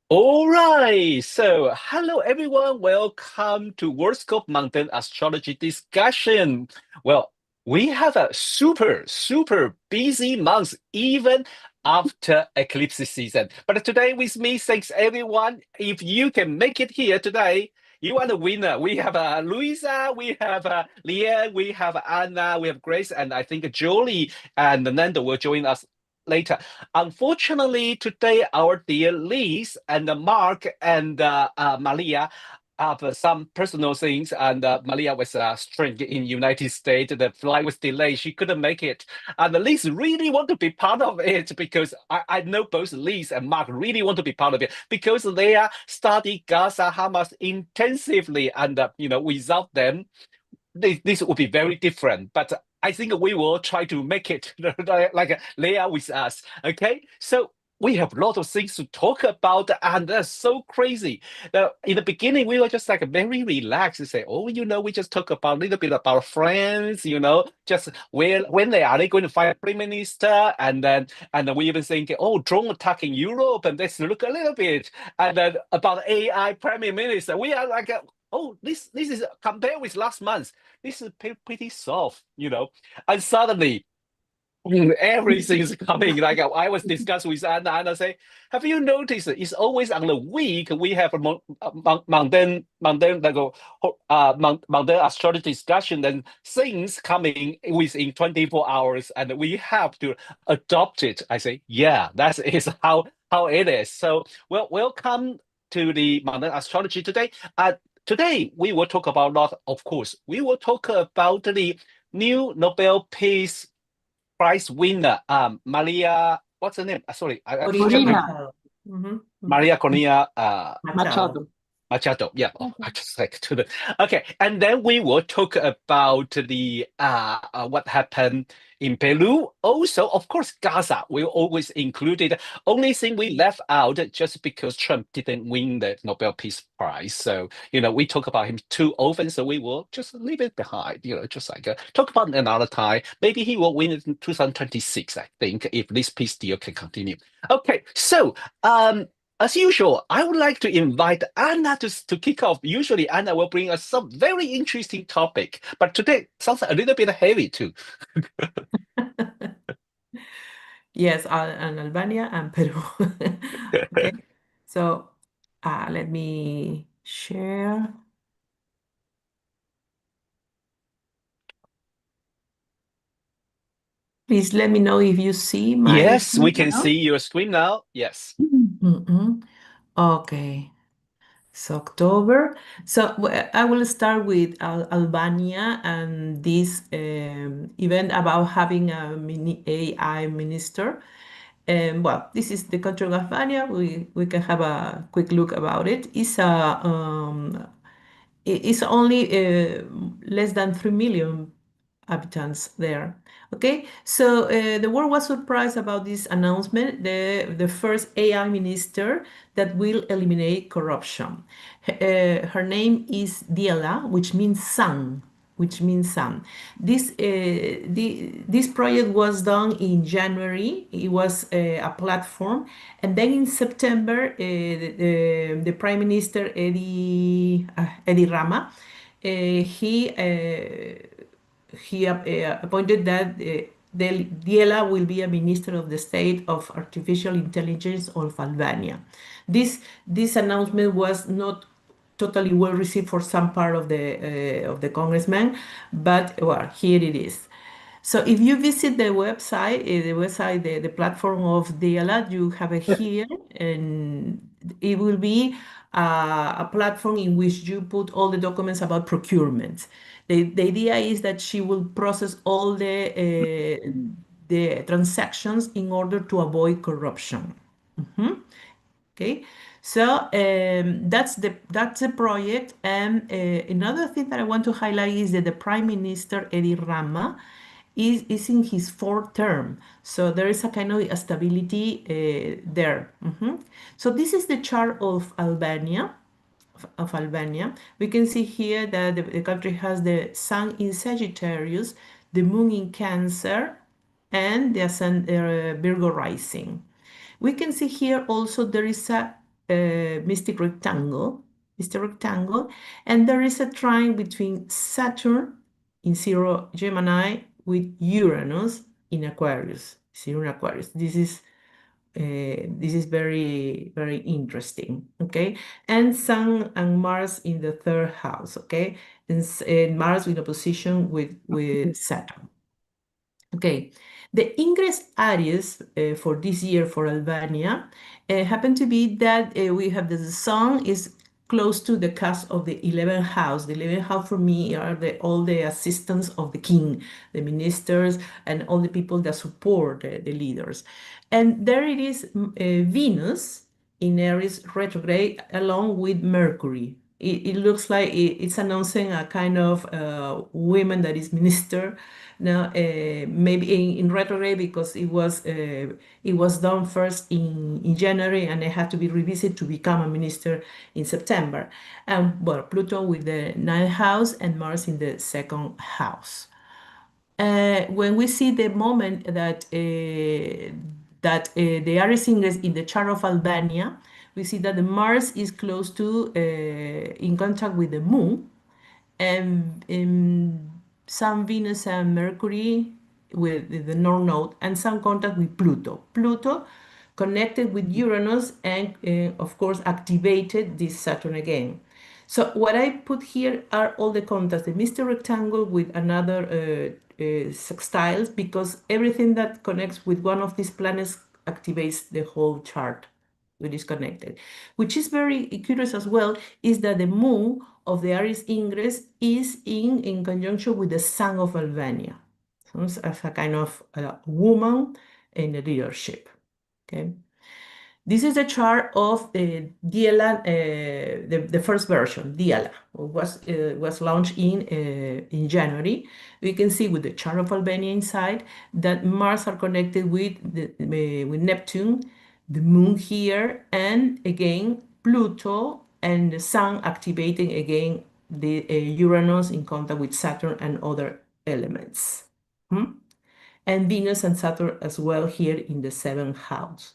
All right. So, hello everyone. Welcome to Worldscope Mundane Astrology discussion. Well, we have a super busy month, even after eclipse season. But today with me, thanks everyone. If you can make it here today, you are the winner. We have Luisa, we have Leanne, we have Anna, we have Grace, and I think Jolie and Nando will join us later. Unfortunately, today our dear Liz and Mark and Maria have some personal things, and Maria was stranded in United States. The flight was delayed; she couldn't make it. And Liz really want to be part of it because I know both Liz and Mark really want to be part of it because they are studying Gaza Hamas intensively, and without them this would be very different. But I think we will try to make it like Leah with us. Okay, so we have a lot of things to talk about, and that's so crazy. In the beginning, we were just like very relaxed and say, "Oh, we just talk about a little bit about friends, just when they going to find a prime minister, and then we even think, oh, drone attack in Europe, and let's look a little bit, and then about AI prime minister. We are like, oh, this is compared with last month. This is pretty soft. And suddenly everything is coming. Like I was discussing with Anna, Anna say, have you noticed it's always on the week we have a mundane like mundane astrology discussion, and things coming within 24 hours, and we have to adopt it. I say, yeah, that is how it is. So, well, welcome to the mundane astrology today. Today we will talk about lot. Of course, we will talk about the new Nobel Peace Prize winner, Maria, what's her name? Sorry, I forgot her. Corina. Mhm. Maria Corina Machado. Machado. Yeah. Oh, I just like to the okay. And then we will talk about the what happened in Peru. Also, of course, Gaza. We always included. Only thing we left out just because Trump didn't win the Nobel Peace Prize. So we talk about him too often. So we will just leave it behind. Just like talk about it another time. Maybe he will win it in 2026. I think if this peace deal can continue. Okay. So as usual, I would like to invite Anna to kick off. Usually, Anna will bring us some very interesting topic, but today sounds a little bit heavy too. Yes, and Albania and Peru. Okay, so let me share. Please let me know if you see my Yes, we screen can now. see your screen now. Yes. Mhm. Okay, so October. So I will start with Albania and this event about having a mini AI minister. Well, this is the country of Albania. We can have a quick look about it. It's only less than 3 million habitants there. Okay, so the world was surprised about this announcement. The first AI minister that will eliminate corruption. Her name is Diela, which means sun. This project was done in January. It was a platform, and then in September, the Prime Minister Eddie Rama, he appointed that Diela will be a minister of the state of artificial intelligence of Albania. This announcement was not totally well received for some part of the congressman, but well, here it is. So if you visit the platform of Diala, you have it here, and it will be a platform in which you put all the documents about procurement. The idea is that she will process all the transactions in order to avoid corruption. Mhm. Okay, so that's the project. And another thing that I want to highlight is that the Prime Minister Edi Rama is in his fourth term, so there is a kind of a stability there. So this is the chart of Albania. We can see here that the country has the Sun in Sagittarius, the Moon in Cancer, and the Virgo rising. We can see here also there is a mystic rectangle, and there is a trine between Saturn in zero Gemini with Uranus in Aquarius, zero in Aquarius. This is very, very interesting, okay? And Sun and Mars in the third house, okay? And Mars in opposition with Saturn. Okay, the Ingress Aries for this year for Albania happened to be that we have the sun is close to the cusp of the 11th house. The 11th house for me are all the assistants of the king, the ministers, and all the people that support the leaders. And there it is, Venus in Aries retrograde along with Mercury. It looks like it's announcing a kind of women that is minister now, maybe in retrograde because it was done first in January and it had to be revisited to become a minister in September. And well, Pluto with the ninth house and Mars in the second house. When we see the moment that the Aries ingress in the chart of Albania, we see that the Mars is close to in contact with the Moon, and some Venus and Mercury with the North Node, and some contact with Pluto. Pluto connected with Uranus and, of course, activated this Saturn again. So what I put here are all the contacts, the Mr. Rectangle with another sextiles, because everything that connects with one of these planets activates the whole chart which is connected. Which is very curious as well, is that the moon of the Aries ingress is in conjunction with the sun of Albania. So it's as a kind of woman in the leadership. Okay. This is a chart of Diela, the first version, Diela, was launched in January. We can see with the chart of Albania inside that Mars are connected with Neptune, the Moon here, and again Pluto and the Sun activating again the Uranus in contact with Saturn and other elements. And Venus and Saturn as well here in the seventh house.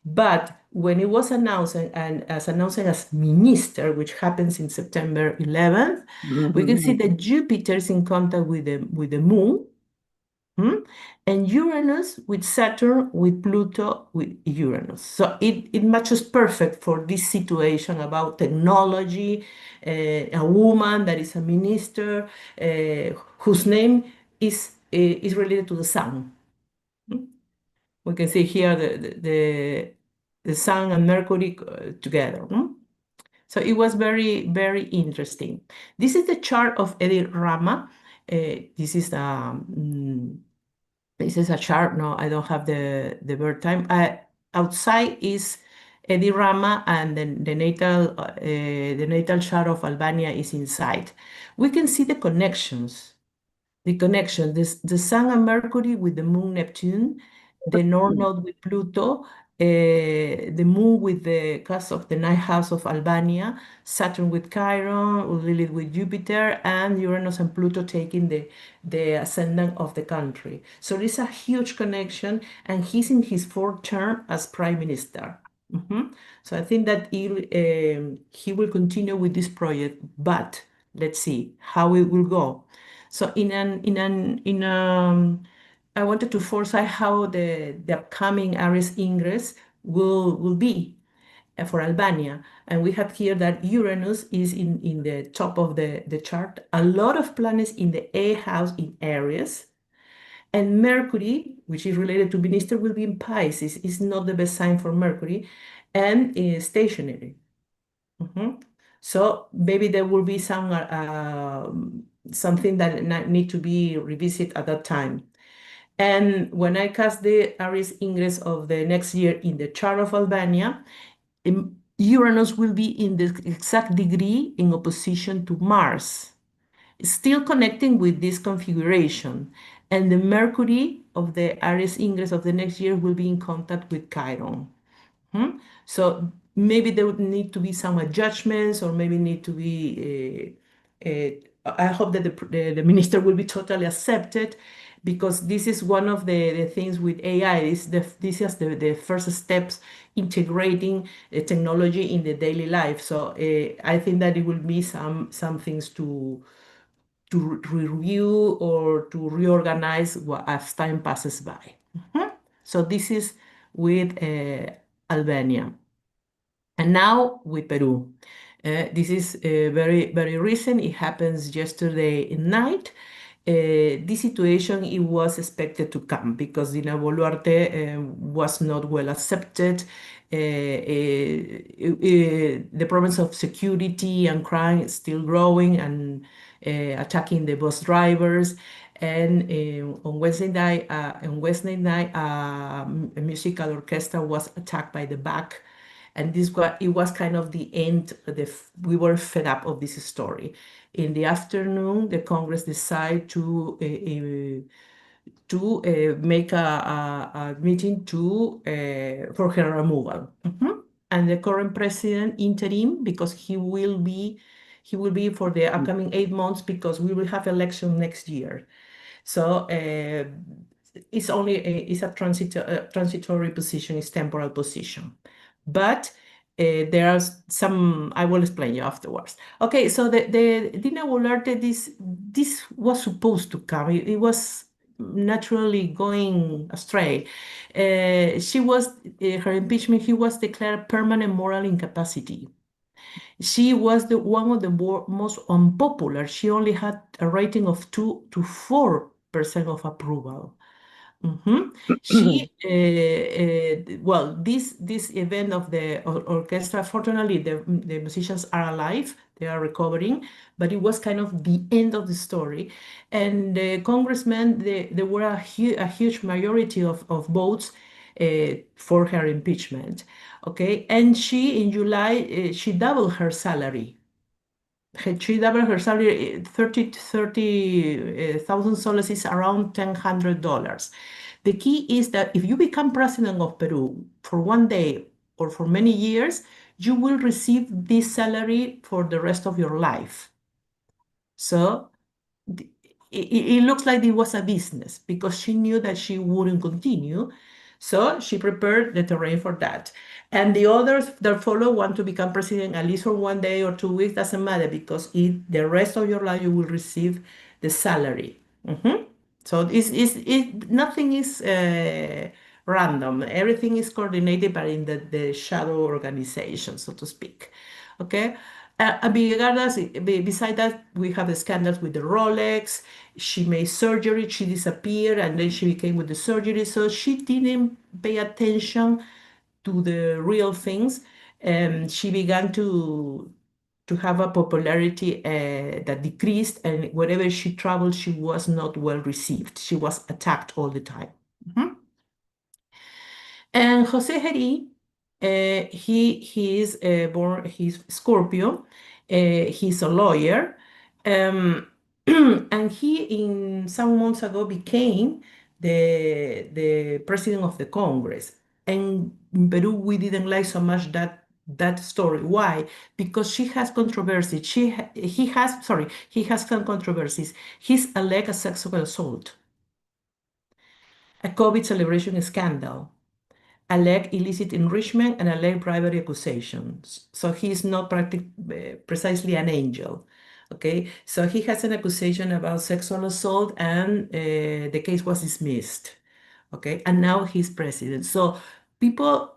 But when it was announced and as announced as minister, which happens in September 11th, we can see that Jupiter is in contact with the Moon, and Uranus with Saturn, with Pluto, with Uranus. So it matches perfect for this situation about technology, a woman that is a minister, whose name is related to the sun. We can see here the Sun and Mercury together. So it was very, very interesting. This is the chart of Edith Rama. This is a chart. No, I don't have the birth time. Outside is Edith Rama, and then the natal chart of Albania is inside. We can see the connections. The Sun and Mercury with the Moon Neptune, the North Node with Pluto, the Moon with the cusp of the ninth house of Albania, Saturn with Chiron, Lilith with Jupiter, and Uranus and Pluto taking the ascendant of the country. So there's a huge connection, and he's in his fourth term as Prime Minister. So I think that he will continue with this project, but let's see how it will go. So I wanted to foresee how the upcoming Aries ingress will be for Albania. And we have here that Uranus is in the top of the chart. A lot of planets in the eighth house in Aries. And Mercury, which is related to minister, will be in Pisces. It's not the best sign for Mercury. And stationary. So maybe there will be something that need to be revisited at that time. And when I cast the Aries ingress of the next year in the chart of Albania, Uranus will be in the exact degree in opposition to Mars, still connecting with this configuration. And the Mercury of the Aries ingress of the next year will be in contact with Chiron. So maybe there would need to be some adjustments, or maybe need to be I hope that the minister will be totally accepted, because this is one of the things with AI. This is the first steps integrating technology in the daily life. So I think that it will be some things to review or to reorganize as time passes by. So this is with Albania. And now with Peru. This is very, very recent. It happens yesterday night. This situation, it was expected to come because Dina Boluarte was not well accepted. The problems of security and crime is still growing and attacking the bus drivers. And on Wednesday night, a musical orchestra was attacked by the back, and it was kind of the end. We were fed up of this story. In the afternoon, the Congress decided to make a meeting for her removal. And the current president interim, because he will be for the upcoming 8 months, because we will have election next year. So it's a transitory position, it's temporal position. But there are some, I will explain you afterwards. Okay, so the Dina Boluarte, this was supposed to come. It was naturally going astray. Her impeachment, he was declared permanent moral incapacity. She was one of the most unpopular. She only had a rating of 2 to 4% of approval. She, well, this event of the orchestra, fortunately, the musicians are alive, they are recovering, but it was kind of the end of the story. And the congressmen, there were a huge majority of votes for her impeachment. Okay, and in July, she doubled her salary. She doubled her salary, 30,000 soles is around $1,000. The key is that if you become president of Peru for one day or for many years, you will receive this salary for the rest of your life. So it looks like it was a business, because she knew that she wouldn't continue. So she prepared the terrain for that. And the others that follow want to become president at least for one day or 2 weeks, doesn't matter, because the rest of your life you will receive the salary. So nothing is random. Everything is coordinated by in the shadow organization, so to speak. Okay. Beside that, we have the scandals with the Rolex. She made surgery, she disappeared, and then she became with the surgery. So she didn't pay attention to the real things. And she began to have a popularity that decreased, and wherever she traveled, she was not well received. She was attacked all the time. And Jose Heri, he is he's Scorpio. He's a lawyer, and he in some months ago became the president of the Congress. And in Peru, we didn't like so much that story. Why? Because she has controversy. He has some controversies. He's alleged a sexual assault, a COVID celebration scandal, alleged illicit enrichment, and alleged bribery accusations. So he is not precisely an angel. Okay, so he has an accusation about sexual assault, and the case was dismissed. Okay, and now he's president. So people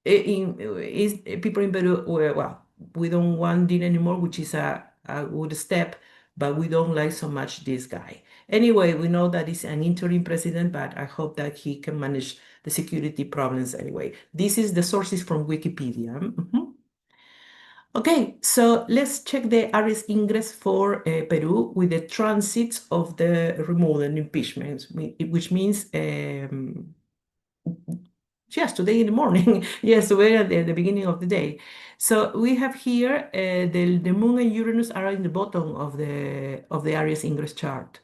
people in Peru, well, we don't want Dean anymore, which is a good step, but we don't like so much this guy. Anyway, we know that he's an interim president, but I hope that he can manage the security problems anyway. This is the sources from Wikipedia. Okay, so let's check the Aries Ingress for Peru with the transits of the removal and impeachment, which means yes, today in the morning. Yes, today at the beginning of the day. So we have here the Moon and Uranus are in the bottom of the Aries Ingress chart.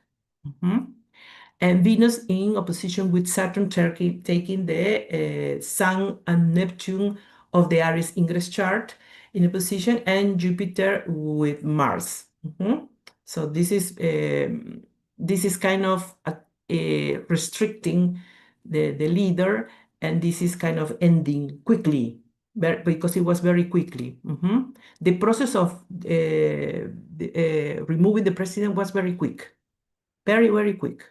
And Venus in opposition with Saturn, taking the Sun and Neptune of the Aries Ingress chart in a position, and Jupiter with Mars. So this is kind of restricting the leader, and this is kind of ending quickly because it was very quickly. The process of removing the president was very quick, very, very quick.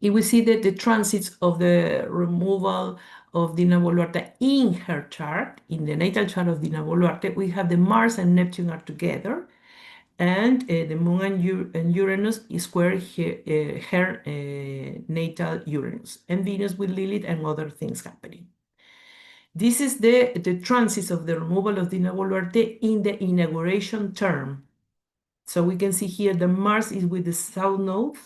If we see that the transits of the removal of Dina Boluarte in her chart, in the natal chart of Dina Boluarte, we have the Mars and Neptune are together, and the Moon and Uranus is square her natal Uranus, and Venus with Lilith and other things happening. This is the transits of the removal of Dina Boluarte in the inauguration term. So we can see here the Mars is with the South Node,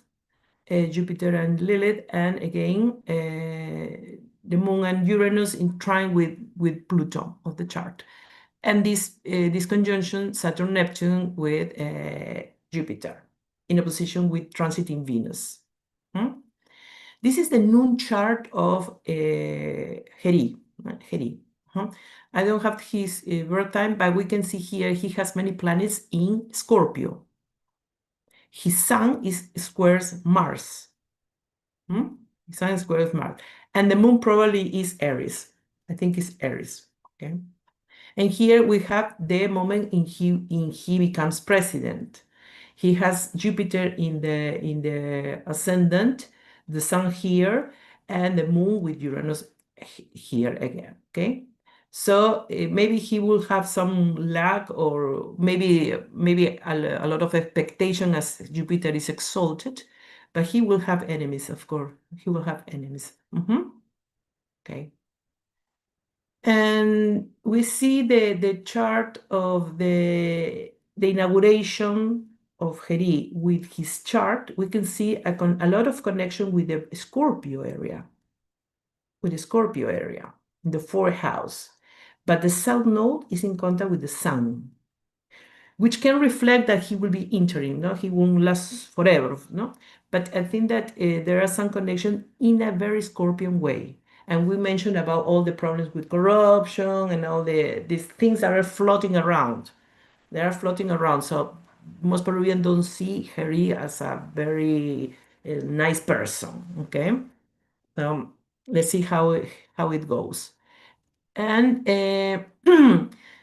Jupiter and Lilith, and again, the Moon and Uranus in trine with Pluto of the chart. And this conjunction, Saturn-Neptune with Jupiter in opposition with transiting Venus. This is the noon chart of Heri. Heri. I don't have his birth time, but we can see here he has many planets in Scorpio. His sun is squares Mars. His sun squares Mars. And the moon probably is Aries. I think it's Aries. Okay. And here we have the moment in he becomes president. He has Jupiter in the ascendant, the sun here, and the moon with Uranus here again. Okay. So maybe he will have some lag, or maybe a lot of expectation as Jupiter is exalted, but he will have enemies, of course. He will have enemies. Okay. And we see the chart of the inauguration of Heri with his chart. We can see a lot of connection with the Scorpio area, in the fourth house. But the South Node is in contact with the Sun, which can reflect that he will be interim, no? He won't last forever, no? But I think that there are some connection in a very Scorpion way. And we mentioned about all the problems with corruption and all these things that are floating around. They are floating around. So most Peruvians don't see Heri as a very nice person, okay? Let's see how it goes. And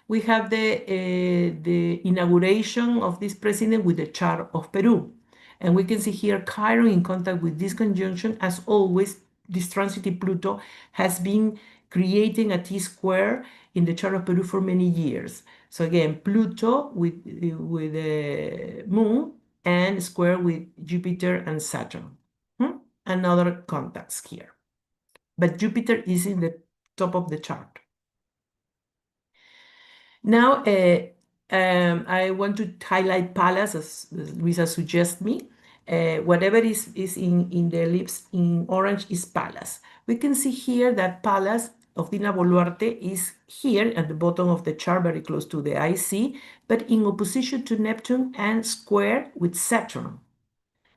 we have the inauguration of this president with the chart of Peru. And we can see here Cairo in contact with this conjunction. As always, this transitive Pluto has been creating a T-square in the chart of Peru for many years. So again, Pluto with the moon and square with Jupiter and Saturn. And other contacts here. But Jupiter is in the top of the chart. Now, I want to highlight Pallas, as Luisa suggests me. Whatever is in the ellipse in orange is Pallas. We can see here that Pallas of Dina Boluarte is here at the bottom of the chart, very close to the IC, but in opposition to Neptune and square with Saturn.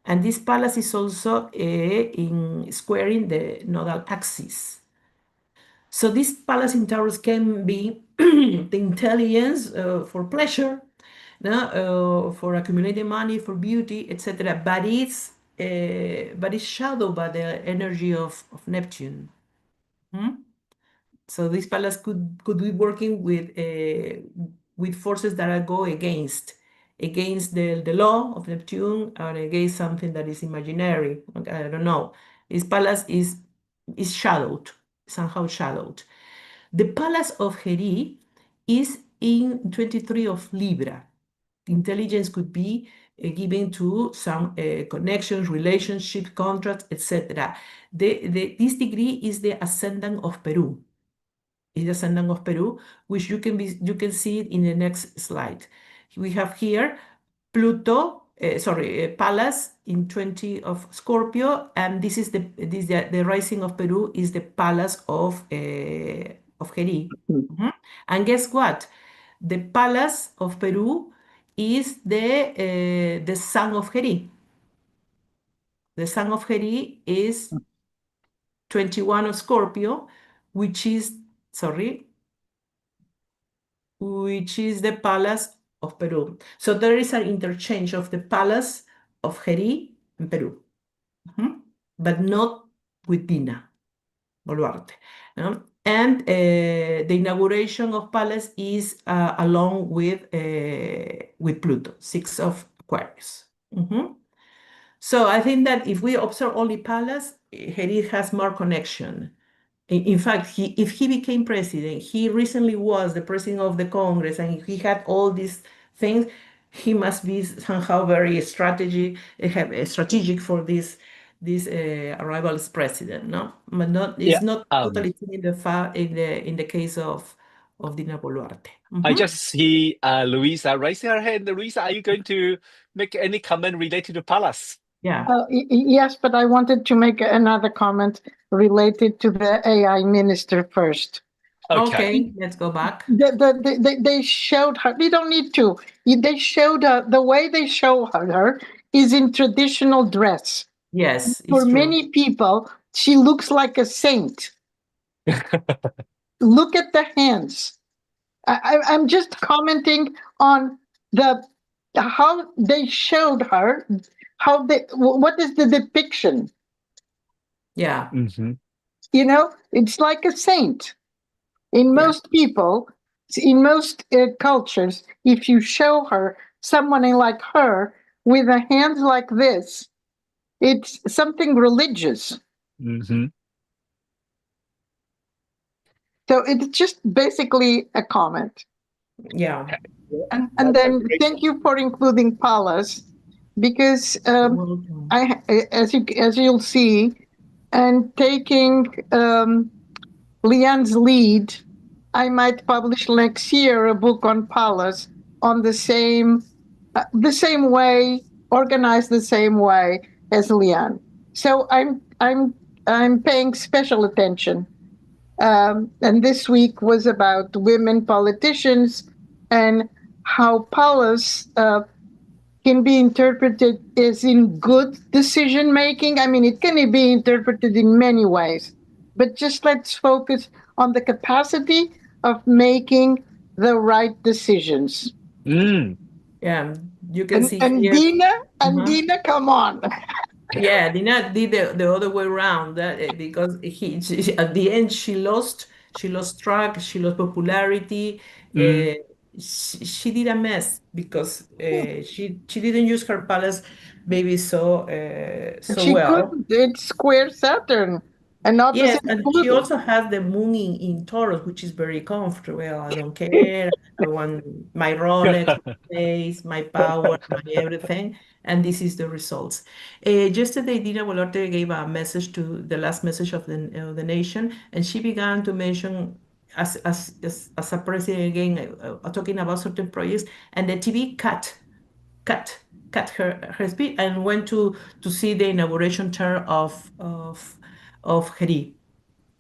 And this Pallas is also in squaring the nodal axis. So this Pallas in Taurus can be the intelligence for pleasure, no? For accumulating money, for beauty, etc. But it's shadowed by the energy of Neptune. So this Pallas could be working with forces that are go against the law of Neptune, or against something that is imaginary. I don't know. This Pallas is shadowed, somehow shadowed. The Pallas of Heri is in 23 of Libra. Intelligence could be given to some connections, relationships, contracts, etc. This degree is the ascendant of Peru. Is the ascendant of Peru, which you can see it in the next slide. We have here Pluto, Pallas in 20 of Scorpio, and this is the rising of Peru is the Pallas of Heri. And guess what? The Pallas of Peru is the sun of Heri. The sun of Heri is 21 of Scorpio, which is the Pallas of Peru. So there is an interchange of the palace of Jeri in Peru, but not with Dina Boluarte. And the inauguration of palace is along with Pluto, 6 of Aquarius. So I think that if we observe only palace, Jeri has more connection. In fact, if he became president, he recently was the president of the Congress, and he had all these things, he must be somehow very strategic for this arrival as president, no? But it's Yeah. not totally in the case of Dina Boluarte. I just see Luisa raising her hand. Luisa, are you going to make any comment related to Palace? Yeah. Yes, but I wanted to make another comment related to the AI minister first. Okay, let's go back. They showed her. We don't need to. They showed her. The way they show her is in traditional dress. Yes, it's For true. many people, she looks like a saint. Look at the hands. I'm just commenting on how they showed her. What is the depiction? Yeah. It's like a saint. In most people, in most cultures, if you show her someone like her with a hands like this, it's something religious. So it's just basically a comment. Yeah. And then thank you for including Pallas, because as you'll see, and taking Leanne's lead, I might publish next year a book on Pallas on the same way, organized the same way as Leanne. So I'm paying special attention. And this week was about women politicians and how Pallas can be interpreted as in good decision making. I mean, it can be interpreted in many ways, but just let's focus on the capacity of making the right decisions. Yeah, you can see and here. Dina, come on. Yeah, Dina did the other way around, because at the end she lost track, she lost popularity. She did a mess because she didn't use her palace maybe so She well. couldn't. It's square Saturn and opposite Yes, and she Pluto. also has the moon in Taurus, which is very comfortable. I don't care. I want my Rolex, my place, my power, my everything. And this is the results. Yesterday, Dina Boluarte gave a message to the last message of the nation, and she began to mention as a president again, talking about certain projects, and the TV cut her speech and went to see the inauguration tour of Jeri.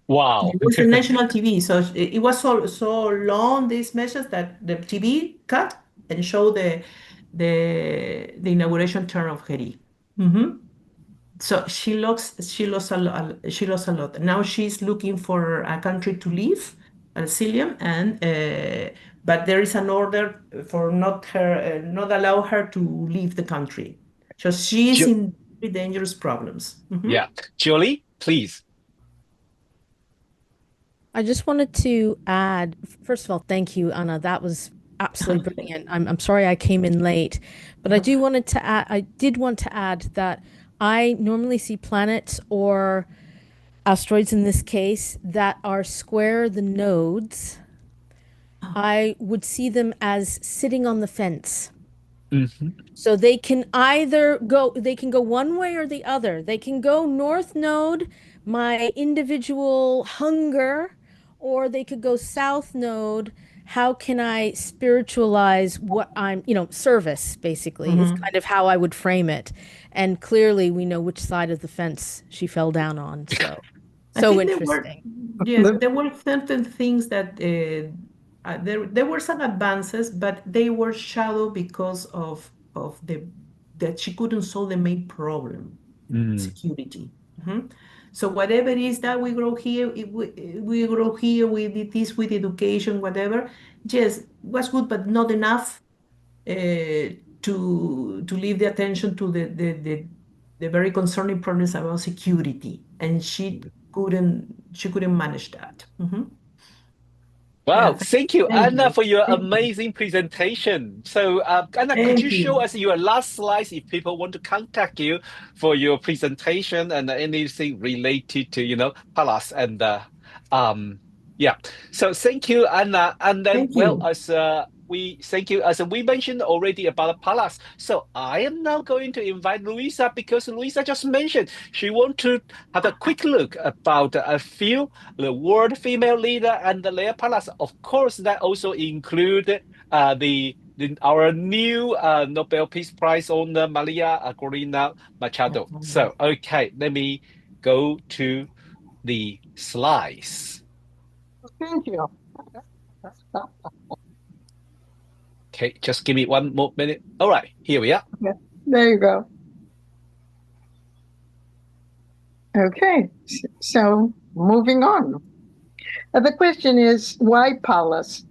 Wow. It was a national TV, so it was so long, this message, that the TV cut and showed the inauguration tour of Jeri. So she lost a lot. She lost a lot. Now she's looking for a country to live, asylum, and but there is an order for not allow her to leave the country. So she is in very dangerous problems. Yeah, Jolie, please. I just wanted to add, first of all, thank you, Anna. That was absolutely brilliant. I'm sorry I came in late, but I did want to add that I normally see planets, or asteroids in this case, that are square the nodes. I would see them as sitting on the fence. So they can go one way or the other. They can go north node, my individual hunger, or they could go south node. How can I spiritualize what I'm, service basically is kind of how I would frame it. And clearly we know which side of the fence she fell down on. So interesting. There were certain things that there were some advances, but they were shadow because of that she couldn't solve the main problem, security. So whatever it is that we grow here, we grow here, we did this with education, whatever. Yes, was good, but not enough to leave the attention to the very concerning problems about security, and she couldn't manage that. Wow, Yeah, thank you, thank Anna, you. for your Thank you. amazing presentation. So, Anna, could you Thank show you. us your last slides if people want to contact you for your presentation and anything related to, Pallas and um, yeah. So, thank you, Anna. And then, Thank well, you. as we thank you, as we mentioned already about Pallas. So, I am now going to invite Luisa because Luisa just mentioned she want to have a quick look about a few the world female leader and the Leia Palace. Of course, that also include our new Nobel Peace Prize owner Maria Corina Machado. So, okay, let me go to the slides. Thank you. Okay, just give me one more minute. All right, here we are. There you go. Okay, so moving on. The question is, why Pallas?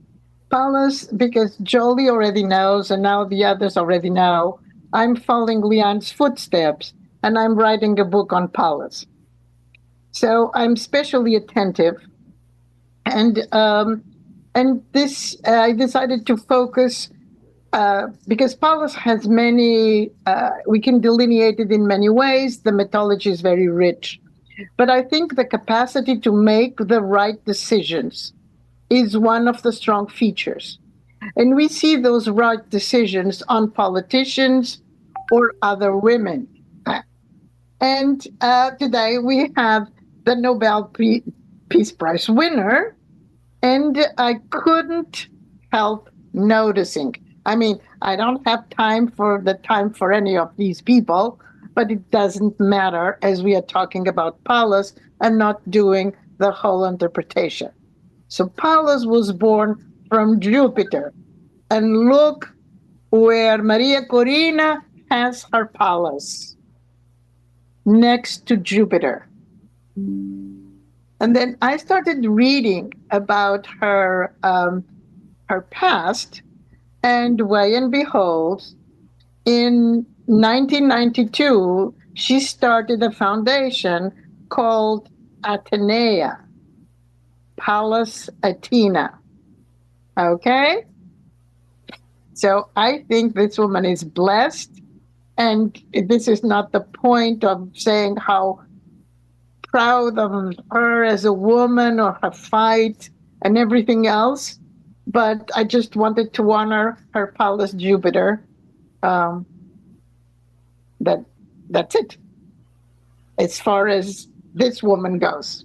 Pallas, because Jolie already knows, and now the others already know, I'm following Leon's footsteps, and I'm writing a book on Pallas. So I'm specially attentive, and this I decided to focus because Pallas has many. We can delineate it in many ways. The mythology is very rich, but I think the capacity to make the right decisions is one of the strong features. And we see those right decisions on politicians or other women. And today we have the Nobel Peace Prize winner, and I couldn't help noticing. I mean, I don't have time for any of these people, but it doesn't matter as we are talking about Pallas and not doing the whole interpretation. So Pallas was born from Jupiter, and look where Maria Corina has her Pallas, next to Jupiter. And then I started reading about her past, and way and behold, in 1992, she started a foundation called Atenea, Pallas Athena. Okay? So I think this woman is blessed. And this is not the point of saying how proud of her as a woman or her fight and everything else. But I just wanted to honor her Pallas Jupiter. That's it, as far as this woman goes.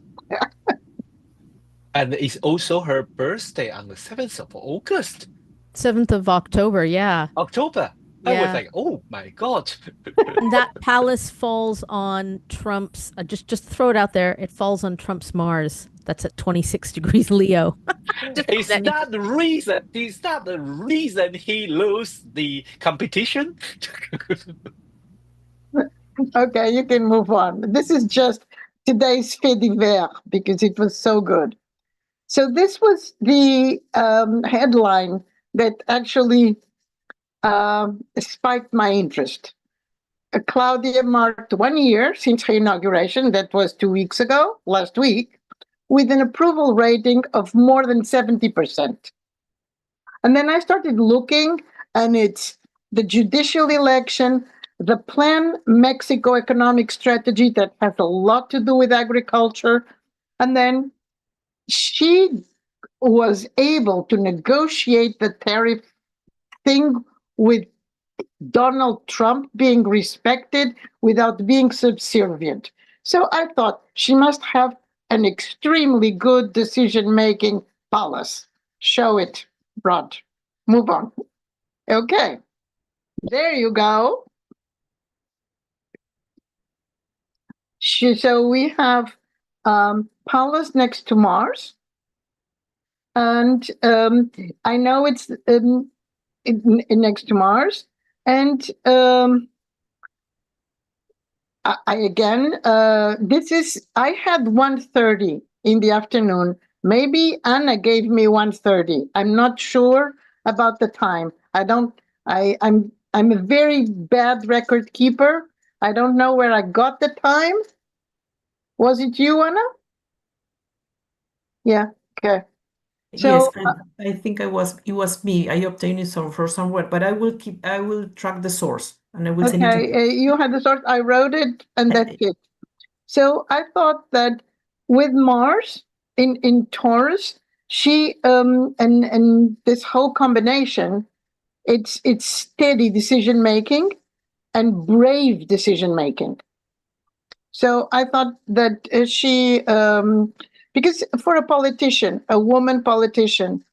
And it's also her birthday on the 7th of August. 7th of October, yeah. October. I was Yeah. like, oh my God. And that palace falls on Trump's, just throw it out there, it falls on Trump's Mars. That's at 26 degrees Leo. Is that the reason? Is that the reason he lost the competition? Okay, you can move on. This is just today's fait divers because it was so good. So this was the headline that actually spiked my interest. Claudia marked 1 year since her inauguration, that was 2 weeks ago, last week, with an approval rating of more than 70%. And then I started looking, and it's the judicial election, the Plan Mexico economic strategy that has a lot to do with agriculture. And then she was able to negotiate the tariff thing with Donald Trump being respected without being subservient. So I thought she must have an extremely good decision-making palace. Show it, Rod. Move on. Okay, there you go. So we have Pallas next to Mars. And I know it's next to Mars. And I had 1:30 in the afternoon. Maybe Anna gave me 1:30. I'm not sure about the time. I'm a very bad record keeper. I don't know where I got the time. Was it you, Anna? Yeah. Okay. Yes, So I think it was me. I obtained it from somewhere, but I will track the source and I will send it to you. okay, you had the source. I wrote it, and that's it. So I thought that with Mars in Taurus, she and this whole combination, it's steady decision making and brave decision making. So I thought that she, because for a politician, a woman politician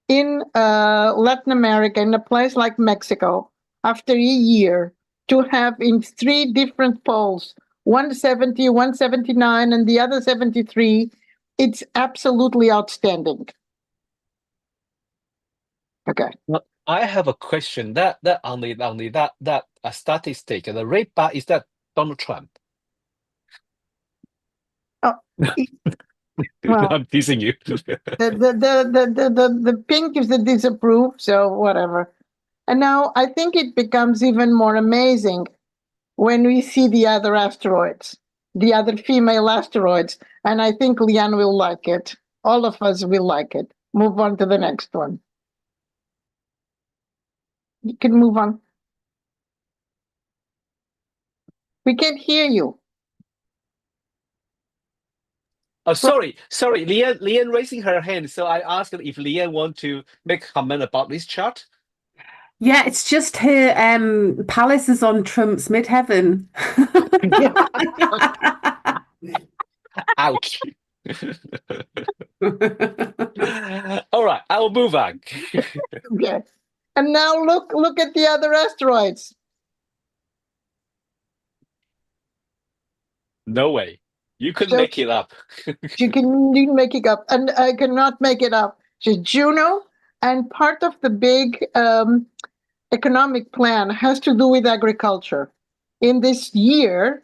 in Latin America, in a place like Mexico, after a year, to have in 3 different polls, 170, 179, and the other 73, it's absolutely outstanding. Okay. Well, I have a question. That only that statistic, the red bar, is that Donald Trump? Oh, well, I'm teasing you. the pink is the disapprove, so whatever. And now I think it becomes even more amazing when we see the other asteroids, the other female asteroids. And I think Leanne will like it. All of us will like it. Move on to the next one. You can move on. We can't hear you. Oh, sorry. Leanne raising her hand. So I asked if Leanne want to make a comment about this chart. Yeah, it's just her palace is on Trump's midheaven. Ouch. All right, I will move on. Okay. And now look at the other asteroids. No way. You could make it up. You can make it up, and I cannot make it up. She's Juno, and part of the big economic plan has to do with agriculture. In this year,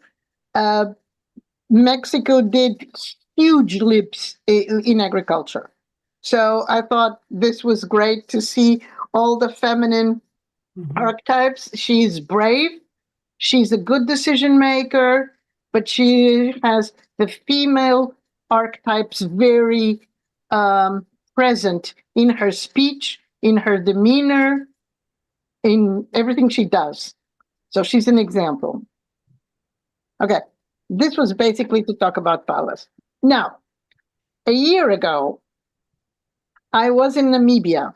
Mexico did huge leaps in agriculture. So I thought this was great to see all the feminine archetypes. She's brave. She's a good decision maker, but she has the female archetypes very present in her speech, in her demeanor, in everything she does. So she's an example. Okay, this was basically to talk about Pallas. Now, a year ago, I was in Namibia,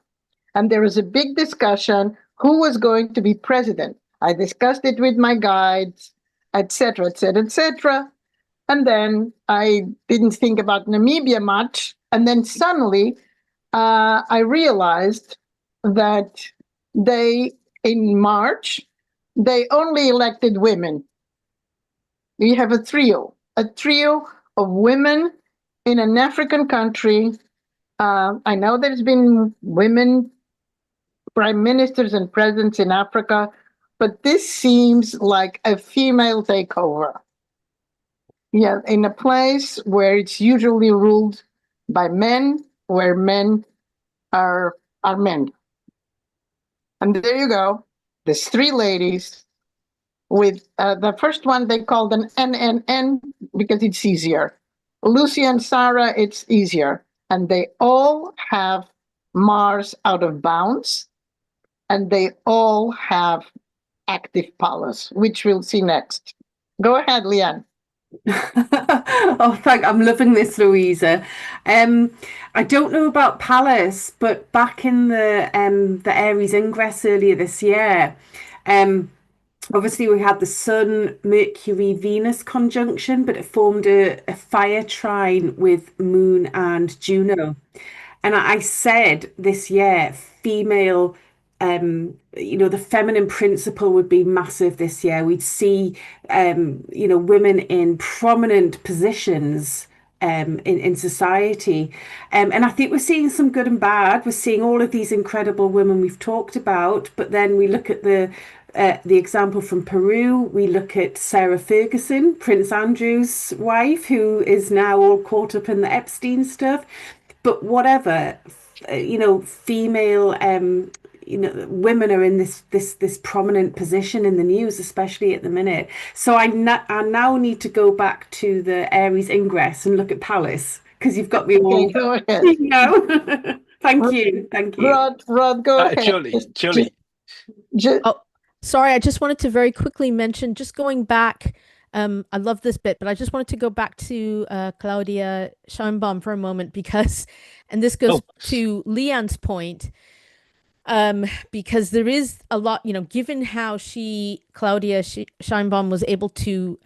and there was a big discussion who was going to be president. I discussed it with my guides, etc., etc., etc. And then I didn't think about Namibia much. And then suddenly I realized that in March, they only elected women. We have a trio of women in an African country. I know there's been women prime ministers and presidents in Africa, but this seems like a female takeover. Yeah, in a place where it's usually ruled by men, where men are men. And there you go. There's 3 ladies with the first one they called an NNN because it's easier. Lucy and Sarah, it's easier. And they all have Mars out of bounds, and they all have active Pallas, which we'll see next. Go ahead, Leanne. Oh, I'm loving this, Louisa. I don't know about Pallas, but back in the Aries ingress earlier this year, obviously we had the Sun, Mercury, Venus conjunction, but it formed a fire trine with Moon and Juno. And I said this year, female, the feminine principle would be massive this year. We'd see, women in prominent positions in society. And I think we're seeing some good and bad. We're seeing all of these incredible women we've talked about, but then we look at the example from Peru. We look at Sarah Ferguson, Prince Andrew's wife, who is now all caught up in the Epstein stuff. But whatever, female, women are in this prominent position in the news, especially at the minute. So I now need to go back to the Aries ingress and look at Pallas, because you've got me all. Okay, go ahead. Thank you. Rod, go ahead. Julie. Oh, sorry, I just wanted to very quickly mention, just going back, I love this bit, but I just wanted to go back to Claudia Scheinbaum for a moment because, and this goes to Leanne's point, because there is a lot, given how Claudia Scheinbaum was able to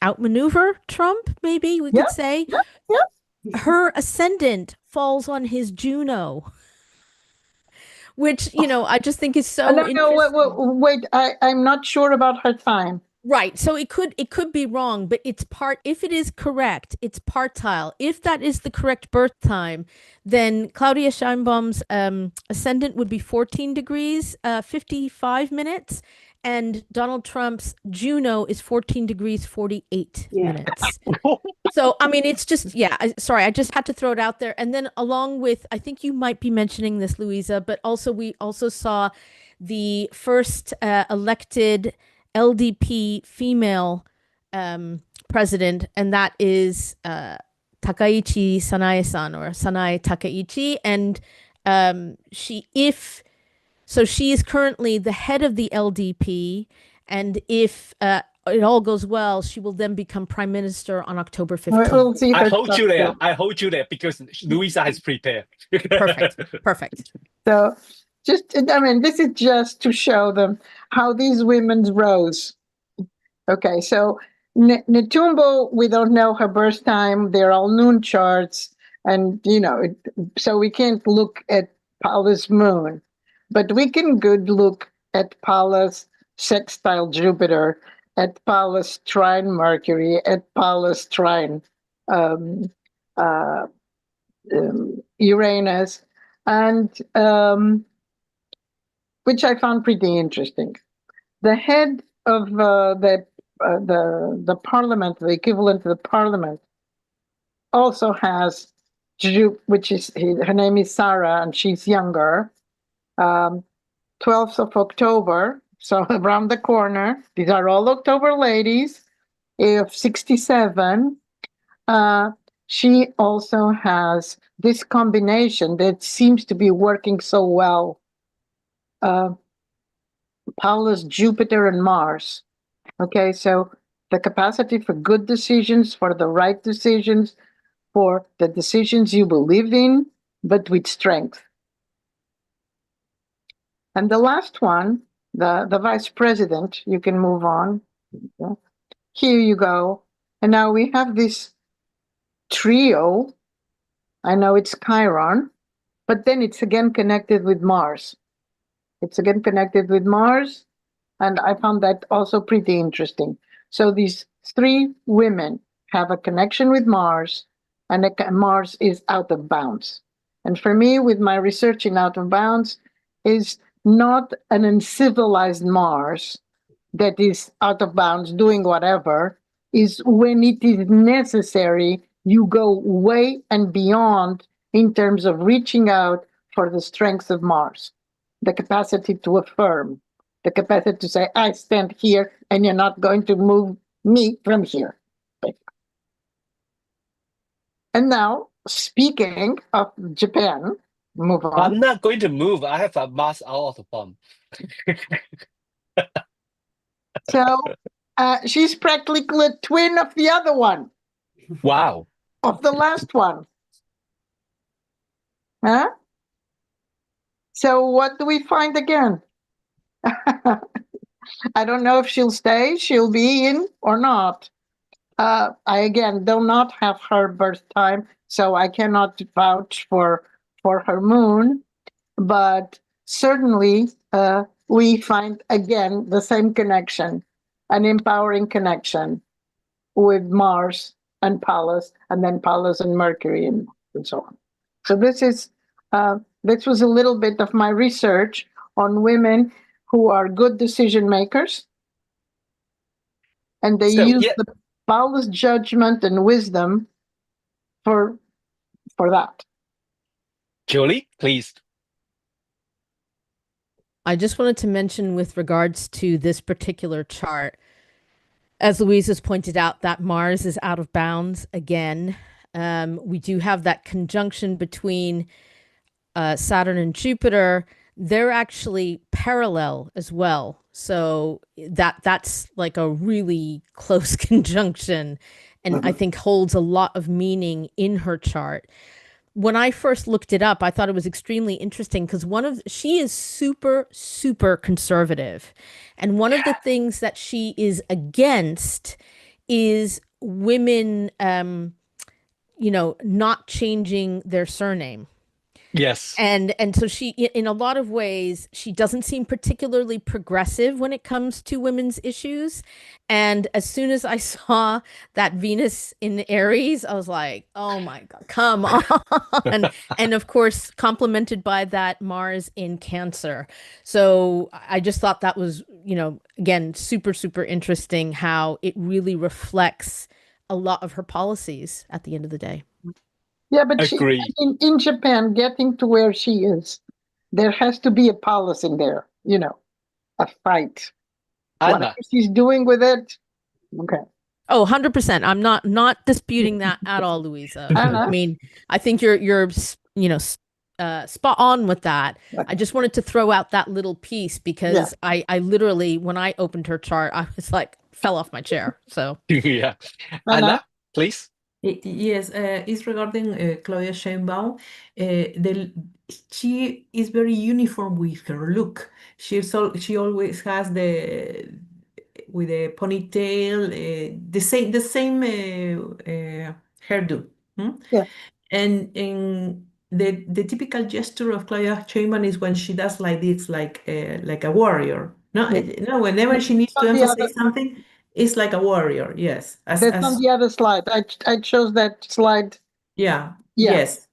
outmaneuver Trump, maybe we could say. Yeah. Her ascendant falls on his Juno, which, I just think is so interesting. No, wait, I'm not sure about her time. Right. So it could be wrong, but if it is correct, it's partile. If that is the correct birth time, then Claudia Scheinbaum's ascendant would be 14 degrees, 55 minutes, and Donald Trump's Juno is 14 degrees, 48 minutes. So, I mean, it's just, sorry, I just had to throw it out there. And then along with, I think you might be mentioning this, Louisa, but we also saw the first elected LDP female president, and that is Takaichi Sanae-san, or Sanae Takaichi, and she is currently the head of the LDP, and if it all goes well, she will then become prime minister on October 15th. We'll see. I hold you there because Louisa has prepared. Perfect. So this is just to show them how these women rose. Okay, so Netumbo, we don't know her birth time. They're all noon charts, and so we can't look at Palla's moon, but we can good look at Palla's sextile Jupiter, at Palla's trine Mercury, at Palla's trine Uranus, and which I found pretty interesting. The head of the parliament, the equivalent to the parliament, also has, which is her name is Sarah, and she's younger. 12th of October, so around the corner. These are all October ladies of 67. She also has this combination that seems to be working so well. Paula's Jupiter and Mars. Okay, so the capacity for good decisions, for the right decisions, for the decisions you believe in, but with strength. And the last one, the vice president, you can move on. Here you go. And now we have this trio. I know it's Chiron, but then it's again connected with Mars. It's again connected with Mars, and I found that also pretty interesting. So these three women have a connection with Mars, and Mars is out of bounds. And for me, with my research in out of bounds, is not an uncivilized Mars that is out of bounds doing whatever, is when it is necessary, you go way and beyond in terms of reaching out for the strength of Mars. The capacity to affirm, the capacity to say, I stand here and you're not going to move me from here. And now, speaking of Japan, move on. I'm not going to move. I have a Mars out of the bomb. So she's practically a twin of the other one. Wow. Of the last one. Huh? So what do we find again? I don't know if she'll stay, she'll be in or not. I, again, do not have her birth time, so I cannot vouch for her moon. But certainly we find, again, the same connection, an empowering connection with Mars and Pallas, and then Pallas and Mercury and so on. So this was a little bit of my research on women who are good decision makers, and they use the Pallas judgment and wisdom for that. Julie, please. I just wanted to mention with regards to this particular chart, as Louise has pointed out, that Mars is out of bounds again. We do have that conjunction between Saturn and Jupiter. They're actually parallel as well. So that's like a really close conjunction, and I think holds a lot of meaning in her chart. When I first looked it up, I thought it was extremely interesting because she is super, super conservative. And one of the things that she is against is women, not changing their surname. Yes. And so she, in a lot of ways, she doesn't seem particularly progressive when it comes to women's issues. And as soon as I saw that Venus in Aries, I was like, oh my God, come on. And of course, complemented by that Mars in Cancer. So I just thought that was, again, super, super interesting how it really reflects a lot of her policies at the end of the day. Yeah, but Agree. in Japan, getting to where she is, there has to be a policy in there, a fight. Anna. Whatever she's doing with it, okay. Oh, 100%. I'm not disputing that at all, Louisa. I mean, I think you're spot on with that. I just wanted to throw out that little piece because I literally, when I opened her chart, I was like, fell off my chair. So Yeah. Anna, please. Yes, it's regarding Claudia Sheinbaum. She is very uniform with her look. She always has with a ponytail, the same hairdo. Yeah. And the typical gesture of Claudia Sheinbaum is when she does like this, like a warrior. No, whenever she needs to emphasize something, it's like a warrior. Yes, That's on the other slide. I chose that slide. Yeah. Yes.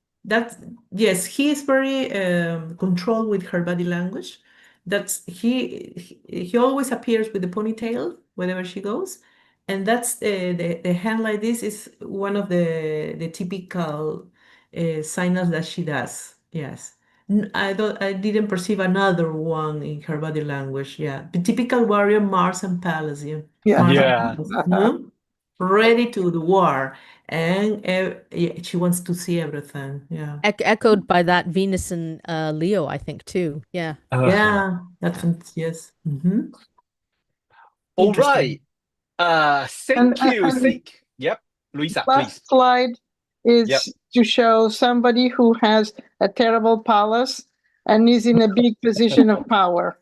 Yes. He is very controlled with her body language. He always appears with the ponytail whenever she goes, and that's the hand like this is one of the typical signals that she does. Yes. I didn't perceive another one in her body language. Yeah. The typical warrior, Mars and Pallas. Yeah. Yeah. Mars and Yeah. Pallas. No? Ready to the war. And she wants to see everything. Yeah. echoed by that Venus and Leo, I think, too. Yeah. Yeah. Yes. All right. Thank you. Yep. Luisa, please. Last slide is to show somebody who has a terrible palace and is in a big position of power.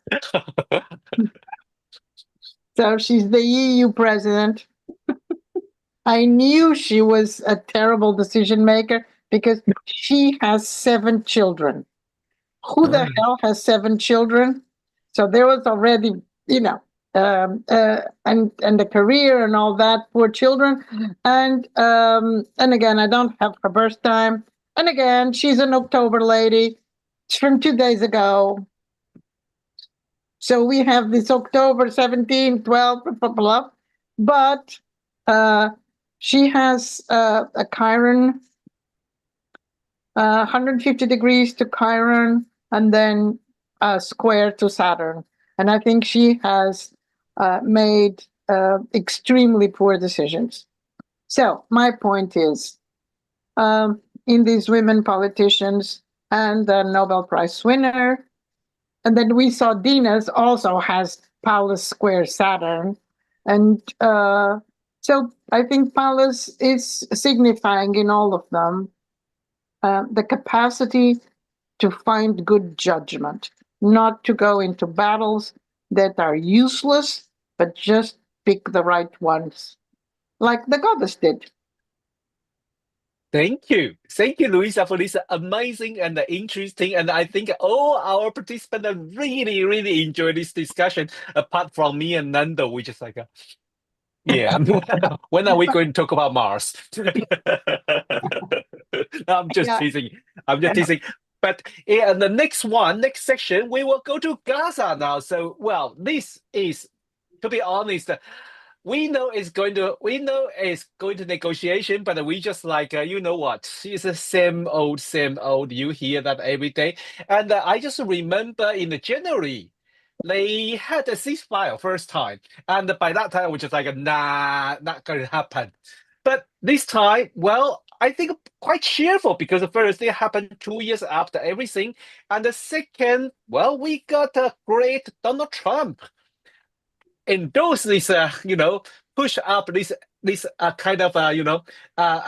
So she's the EU president. I knew she was a terrible decision maker because she has 7 children. Who the hell has 7 children? So there was already, and the career and all that, poor children. And again, I don't have her birth time. And again, she's an October lady. It's from 2 days ago. So we have this October 17, 12, blah, blah, blah. But she has a Chiron, 150 degrees to Chiron, and then a square to Saturn. And I think she has made extremely poor decisions. So my point is, in these women politicians and the Nobel Prize winner, and then we saw Dina's also has Pallas square Saturn. And so I think Pallas is signifying in all of them the capacity to find good judgment, not to go into battles that are useless, but just pick the right ones, like the goddess did. Thank you. Thank you, Luisa, for this amazing and interesting. And I think all our participants really, really enjoy this discussion, apart from me and Nando, which is like, yeah, when are we going to talk about Mars? I'm just teasing. I'm just teasing. But in the next section, we will go to Gaza now. So, well, this is, to be honest, we know it's going to negotiation, but we just like, you know what? It's the same old. You hear that every day. And I just remember in January, they had a ceasefire first time, and by that time, which is like, nah, not going to happen. But this time, well, I think quite cheerful because the first thing happened 2 years after everything, and the second, well, we got a great Donald Trump endorse this, push up this kind of a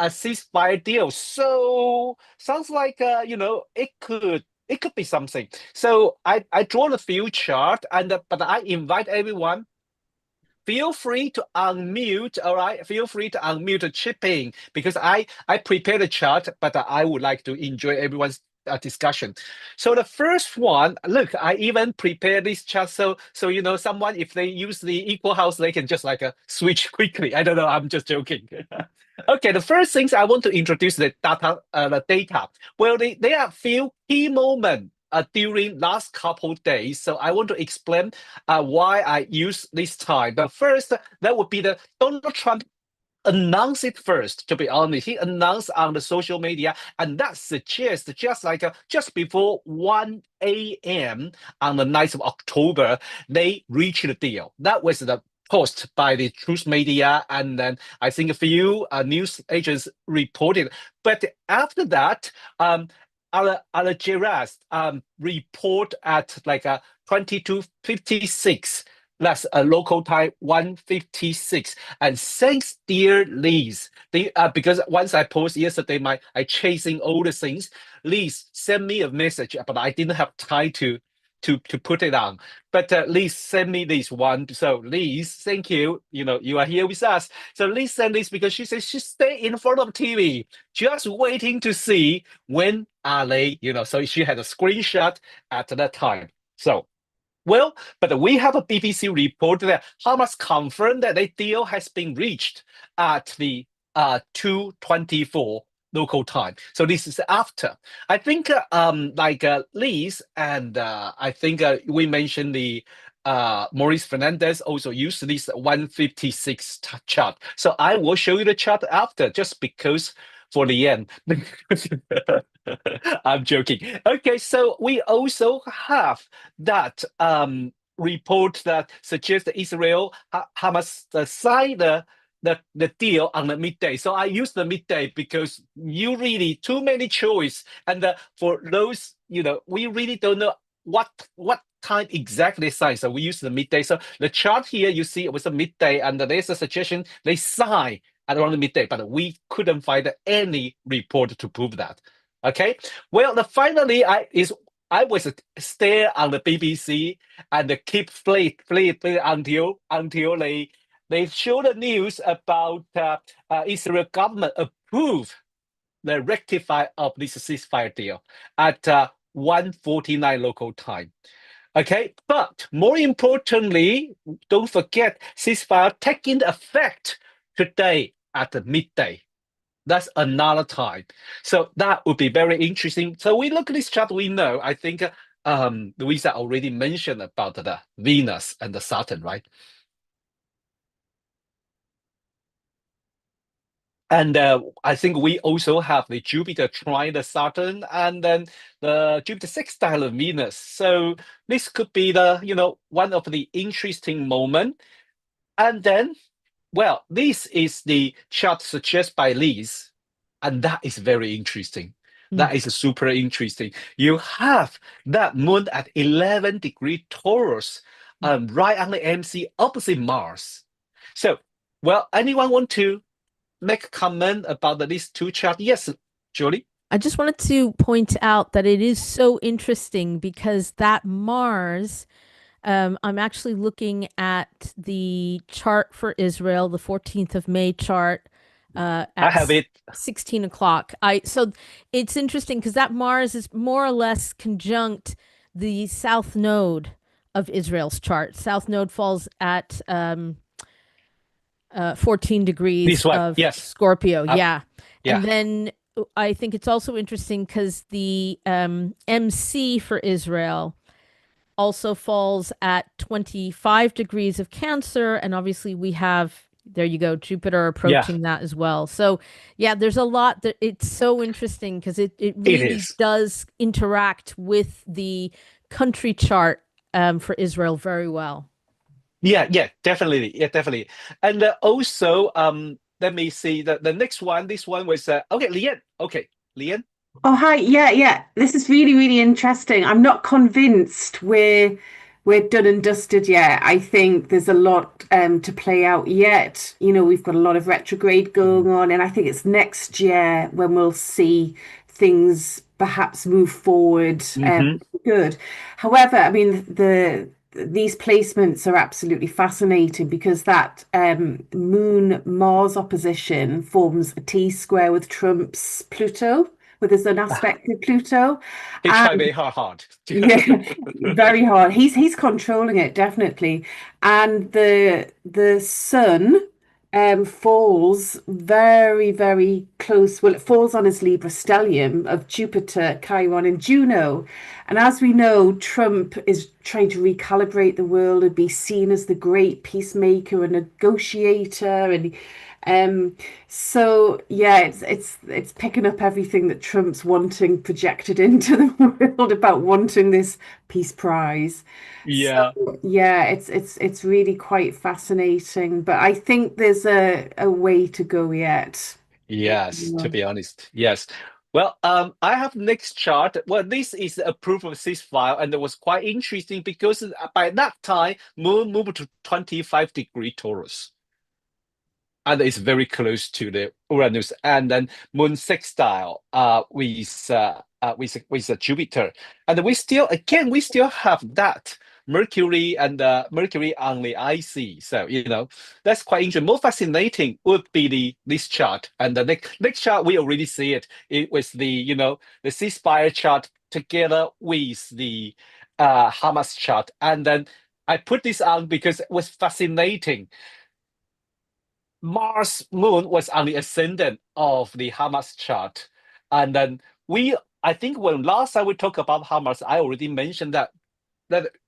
ceasefire deal. So sounds like it could be something. So I drawn a few chart, and but I invite everyone. Feel free to unmute, all right? Feel free to unmute to chip in because I prepared a chart, but I would like to enjoy everyone's discussion. So the first one, look, I even prepared this chart so someone, if they use the equal house, they can just like switch quickly. I don't know, I'm just joking. Okay, the first things I want to introduce the data. Well, there are a few key moments during last couple days. So I want to explain why I use this time. But first, that would be the Donald Trump announced it first, to be honest. He announced on the social media, and that suggests just before 1 a.m. on the 9th of October, they reached the deal. That was the post by the Truth Media, and then I think a few news agents reported. But after that, Al Jazeera report at like 22:56. That's a local time 1:56. And thanks, dear Liz. Because once I post yesterday, I chasing all the things. Liz sent me a message, but I didn't have time to put it on. But Liz sent me this one. So Liz, thank you. You are here with us. So Liz sent this because she says she stay in front of TV, just waiting to see when are they. So she had a screenshot at that time. So. Well, but we have a BBC report that Hamas confirmed that the deal has been reached at the 2:24 local time. So this is after. I think Liz and I think we mentioned the Maurice Fernandez also used this 1:56 chart. So I will show you the chart after, just because for the end. I'm joking. Okay, so we also have that report that suggests that Israel Hamas signed the deal on the midday. So I use the midday because you really too many choice, and for those we really don't know what time exactly signed. So we use the midday. So the chart here you see it was a midday, and there's a suggestion they sign at around the midday, but we couldn't find any report to prove that. Okay, well, finally, I was stare on the BBC and keep play until they show the news about Israel government approve the rectify of this ceasefire deal at 1:49 local time. Okay, but more importantly, don't forget ceasefire taking effect today at the midday. That's another time. So that would be very interesting. So we look at this chart, we know, I think Louisa already mentioned about the Venus and the Saturn, right? And I think we also have the Jupiter trine the Saturn, and then the Jupiter sextile of Venus. So this could be the one of the interesting moment. And then, well, this is the chart suggested by Liz, and that is very interesting. That is super interesting. You have that moon at 11 degree Taurus, right on the MC opposite Mars. So, well, anyone want to make a comment about these two charts? Yes, Julie? I just wanted to point out that it is so interesting because that Mars, I'm actually looking at the chart for Israel, the 14th of May chart. I have it. 16 o'clock. So it's interesting because that Mars is more or less conjunct the south node of Israel's chart. South node falls at 14 degrees of Scorpio. Yeah. And then I think it's also interesting because the MC for Israel also falls at 25 degrees of Cancer. And obviously we have, there you go, Jupiter approaching that as well. So yeah, there's a lot that it's so interesting because it really does interact with the country chart for Israel very well. Yeah, definitely. And also, let me see the next one. This one was okay, Lian. Okay, Lian. Oh, hi. Yeah. This is really, really interesting. I'm not convinced we're done and dusted yet. I think there's a lot to play out yet. We've got a lot of retrograde going on, and I think it's next year when we'll see things perhaps move forward. Good. However, I mean these placements are absolutely fascinating because that Moon Mars opposition forms a T-square with Trump's Pluto, with his own aspect of Pluto. He tried very hard. Yeah, very hard. He's controlling it, definitely. And the sun falls very, very close. Well, it falls on his Libra stellium of Jupiter, Chiron, and Juno. And as we know, Trump is trying to recalibrate the world and be seen as the great peacemaker and negotiator. And so yeah, it's picking up everything that Trump's wanting projected into the world about wanting this Peace Prize. Yeah. So yeah, it's really quite fascinating, but I think there's a way to go yet. Yes, to be honest. Yes. Well, I have next chart. Well, this is a proof of ceasefire, and it was quite interesting because by that time, Moon moved to 25-degree Taurus. And it's very close to the Uranus, and then Moon sextile with Jupiter, and we still have that Mercury and Mercury on the IC. So that's quite interesting. More fascinating would be this chart, and the next chart we already see it. It was the ceasefire chart together with the Hamas chart, and then I put this on because it was fascinating. Mars Moon was on the ascendant of the Hamas chart. And then I think when last time we talked about Hamas, I already mentioned that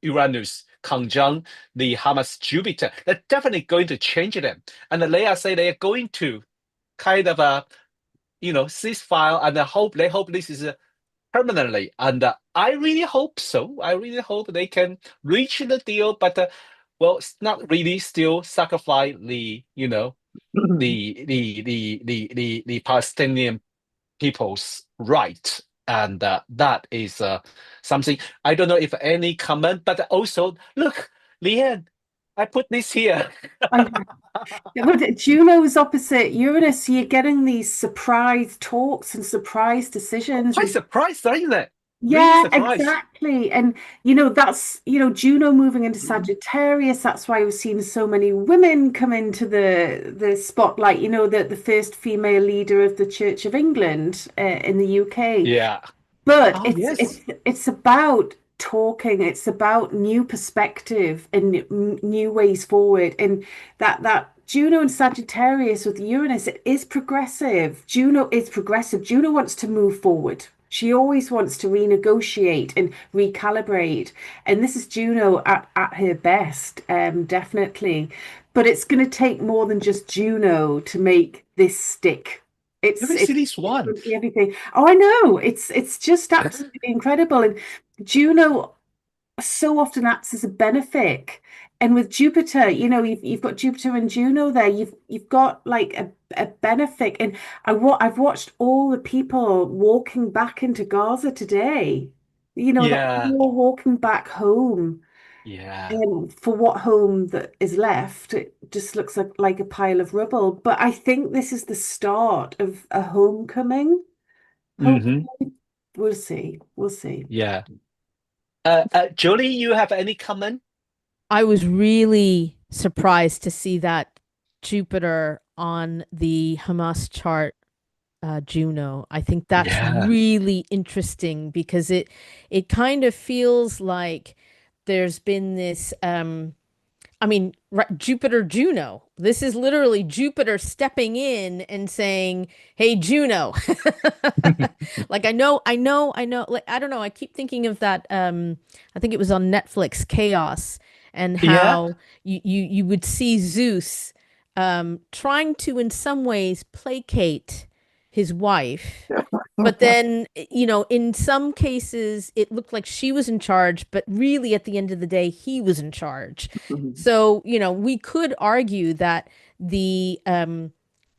Uranus conjunct the Hamas Jupiter, they're definitely going to change them. And they are saying they are going to kind of ceasefire, and they hope this is permanently. And I really hope so. I really hope they can reach the deal, but well, it's not really still sacrifice the the Palestinian people's right, and that is something. I don't know if any comment, but also look, Leanne, I put this here. Juno's opposite Uranus, so you're getting these surprise talks and surprise decisions. Quite surprised, isn't it? Yeah, Really exactly. And that's Juno moving into Sagittarius. That's why we've seen so many women come into the spotlight. The first female leader of the Church of England in the UK. Yeah. But yes. it's about talking. It's about new perspective and new ways forward. And that Juno and Sagittarius with Uranus, it is progressive. Juno is progressive. Juno wants to move forward. She always wants to renegotiate and recalibrate. And this is Juno at her best, definitely. But it's going to take more than just Juno to make this stick. It's this one. Everything. Oh, I know. It's just absolutely incredible. And Juno so often acts as a benefic. And with Jupiter, you've got Jupiter and Juno there. You've got like a benefic. And I've watched all the people walking back into Gaza today. They're all walking back home. Yeah. And for what home that is left, it just looks like a pile of rubble. But I think this is the start of a homecoming. Hopefully. We'll see. We'll see. Yeah. Jolie, you have any comment? I was really surprised to see that Jupiter on the Hamas chart, Juno. I think that's really interesting because it kind of feels like there's been this Jupiter Juno. This is literally Jupiter stepping in and saying, "Hey, Juno." Like I know. Like I don't know. I keep thinking of that. I think it was on Netflix, Chaos, and how you would see Zeus trying to, in some ways, placate his wife But then, in some cases, it looked like she was in charge, but really at the end of the day, he was in charge. So, we could argue that the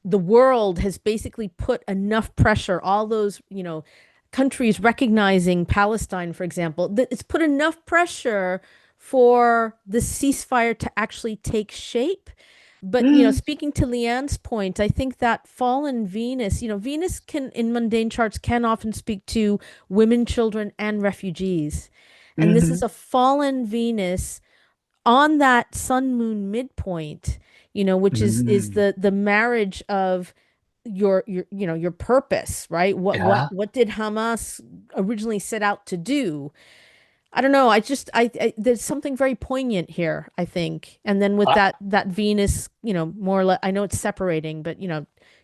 world has basically put enough pressure, all those, countries recognizing Palestine, for example, that it's put enough pressure for the ceasefire to actually take shape. But, speaking to Leanne's point, I think that fallen Venus, Venus can, in mundane charts, can often speak to women, children, and refugees. And this is a fallen Venus on that sun moon midpoint, which is the marriage of your purpose, right? What did Hamas originally set out to do? I don't know. I there's something very poignant here, I think. And then with that Venus, more or less, I know it's separating, but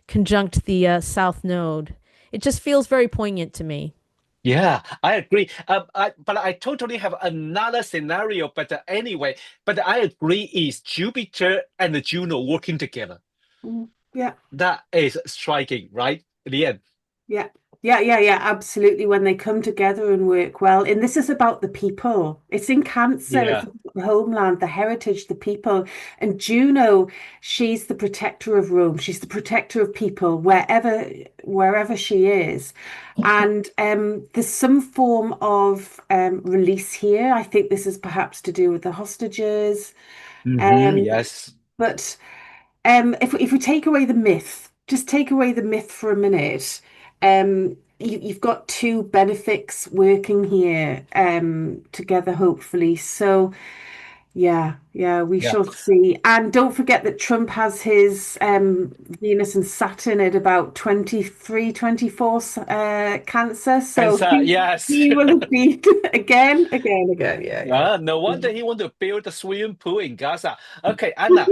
conjunct the South Node, it just feels very poignant to me. Yeah, I agree. But I totally have another scenario. But anyway, but I agree is Jupiter and the Juno working together. Yeah. That is striking, right? In the end. Yeah. Yeah, absolutely. When they come together and work well. And this is about the people. It's in Cancer, Yeah. it's the homeland, the heritage, the people. And Juno, she's the protector of Rome. She's the protector of people wherever she is. And there's some form of release here. I think this is perhaps to do with the hostages. Yes. But if we take away the myth, just take away the myth for a minute. You've got two benefics working here together, hopefully. So yeah, we shall see. And don't forget that Trump has his Venus and Saturn at about 23, 24 Cancer. So Cancer, yes. he will have been again. Yeah. No wonder he want to build a swimming pool in Gaza. Okay, Anna.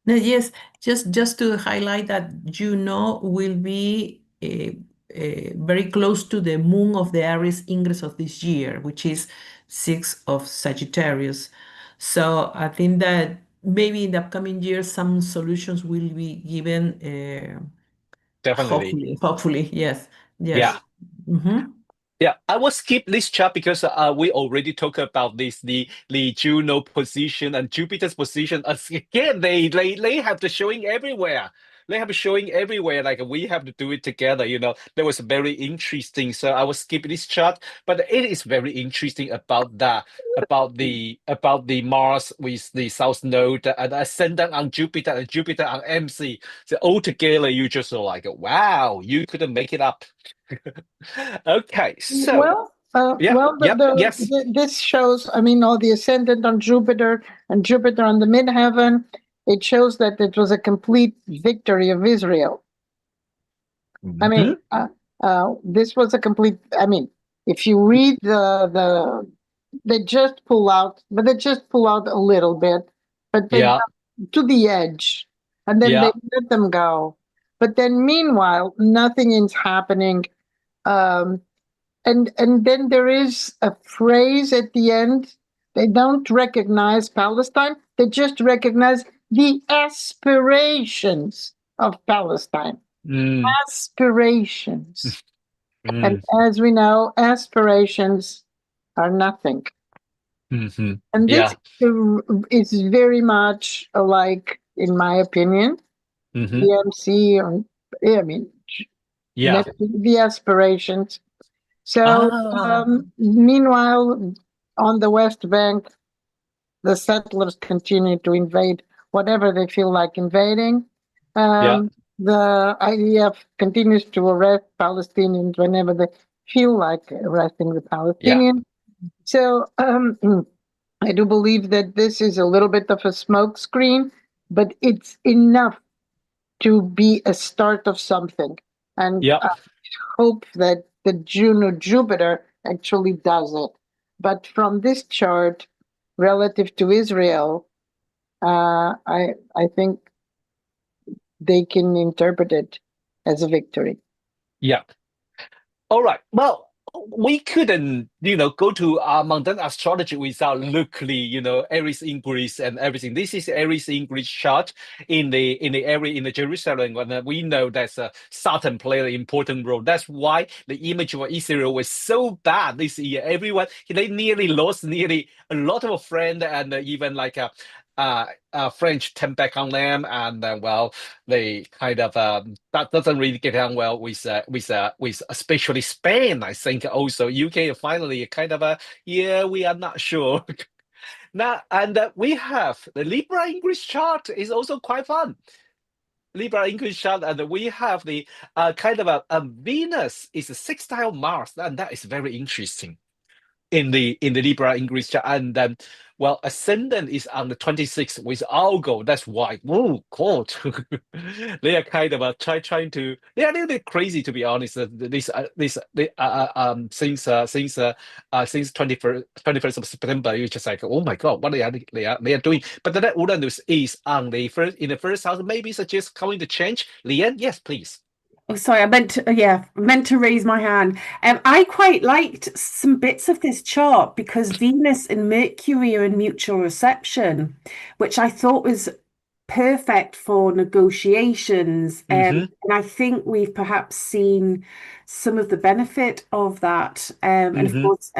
No, yes, just to highlight that Juno will be very close to the moon of the Aries ingress of this year, which is 6 of Sagittarius. So I think that maybe in the upcoming years, some solutions will be given. Definitely. Hopefully, yes. Yeah. Mm-hmm. Yeah, I will skip this chart because we already talked about this, the Juno position and Jupiter's position. Again, they have the showing everywhere. They have showing everywhere. Like we have to do it together. That was very interesting. So I will skip this chart, but it is very interesting about the Mars with the South Node and ascendant on Jupiter and Jupiter on MC. So all together, you just are like, wow, you couldn't make it up. Okay, so yes. This shows, all the ascendant on Jupiter and Jupiter on the midheaven. It shows that it was a complete victory of Israel. This was a complete. If you read they just pull out, but they just pull out a little bit, but they go to the edge, and then they let them go. But then, meanwhile, nothing is happening. And then there is a phrase at the end. They don't recognize Palestine. They just recognize the aspirations of Palestine. Aspirations. And as we know, aspirations are nothing. And this is very much like, in my opinion, DMC, the aspirations. So, meanwhile, on the West Bank, the settlers continue to invade whatever they feel like invading. The IDF continues to arrest Palestinians whenever they feel like arresting the Palestinians. So, I do believe that this is a little bit of a smokescreen, but it's enough to be a start of something. And I hope that the Juno Jupiter actually does it. But from this chart, relative to Israel, I think they can interpret it as a victory. Yeah. All right. Well, we couldn't, go to mundane astrology without locally, Aries English and everything. This is Aries English chart in the area in the Jerusalem, and we know that Saturn played an important role. That's why the image of Israel was so bad this year. Everyone they nearly lost nearly a lot of friends, and even like French turned back on them, and well, they kind of that doesn't really get on well with especially Spain. I think also UK finally kind of yeah, we are not sure. Now, and we have the Libra English chart is also quite fun. Libra English chart, and we have the kind of a Venus is a sextile Mars, and that is very interesting in the Libra English chart. And well, ascendant is on the 26th with Algo. That's why. Oh God, they are kind of trying to. They are a little bit crazy, to be honest. Since 21st of September, you're just like, oh my God, what they are doing. But that Uranus is on the first in the first house. Maybe suggest coming to change. Lian, yes, please. Oh, sorry, I meant to raise my hand. I quite liked some bits of this chart because Venus and Mercury are in mutual reception, which I thought was perfect for negotiations. And I think we've perhaps seen some of the benefit of that. And of course,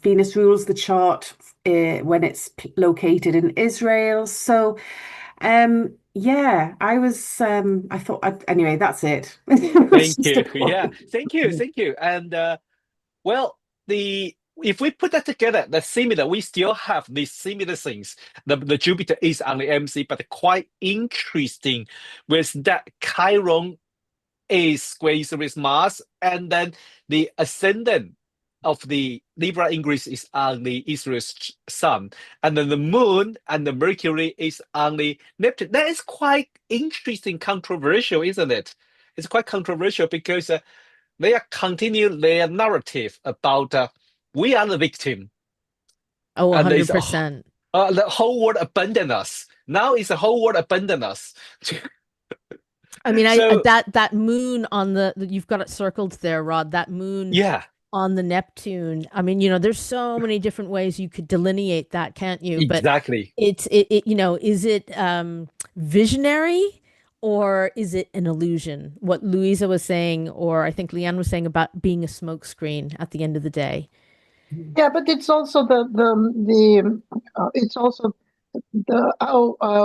Venus rules the chart when it's located in Israel. So, yeah, I thought, anyway, that's it. Thank you. Yeah, thank you. And well, if we put that together, we still have these similar things. The Jupiter is on the MC, but quite interesting with that Chiron is squares with Mars, and then the ascendant of the Libra English is on the Israel's sun, and then the moon and the Mercury is on the Neptune. That is quite interesting, controversial, isn't it? It's quite controversial because they are continue their narrative about we are the victim. Oh, And 100%. The whole world abandoned us. Now it's the whole world abandoned us. I mean, So- that moon on you've got it circled there, Rod. That moon Yeah, on the Neptune. I mean, there's so many different ways you could delineate that, can't you? But exactly. it is it visionary or is it an illusion? What Louisa was saying, or I think Leanne was saying about being a smokescreen at the end of the day. Yeah, but it's also it's also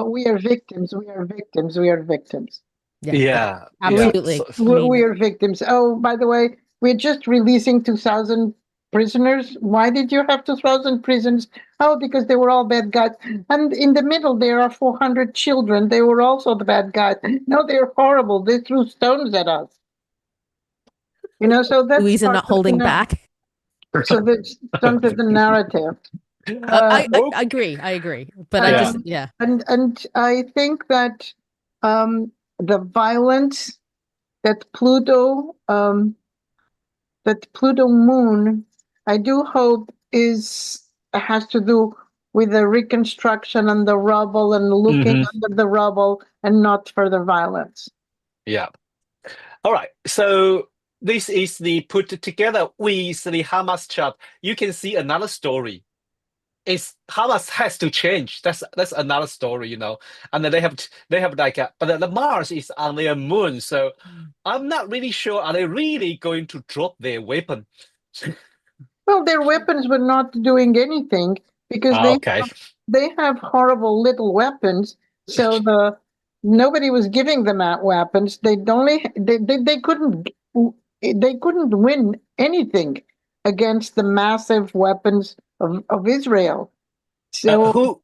we are victims, we are victims, we are victims. Yeah, absolutely. We are victims. Oh, by the way, we're just releasing 2,000 prisoners. Why did you have 2,000 prisons? Oh, because they were all bad guys. And in the middle, there are 400 children. They were also the bad guys. No, they're horrible. They threw stones at us. So that's Louisa not holding back. So that's some of the narrative. I agree. But I just, yeah. And I think that the violence that Pluto moon, I do hope has to do with the reconstruction and the rubble and looking under the rubble and not further violence. Yeah. All right. So this is the put together with the Hamas chart. You can see another story. Hamas has to change. That's another story, And then they have like but the Mars is on their moon, so I'm not really sure. Are they really going to drop their weapon? Well, their weapons were not doing anything because they have horrible little weapons. So nobody was giving them out weapons. They couldn't win anything against the massive weapons of Israel. So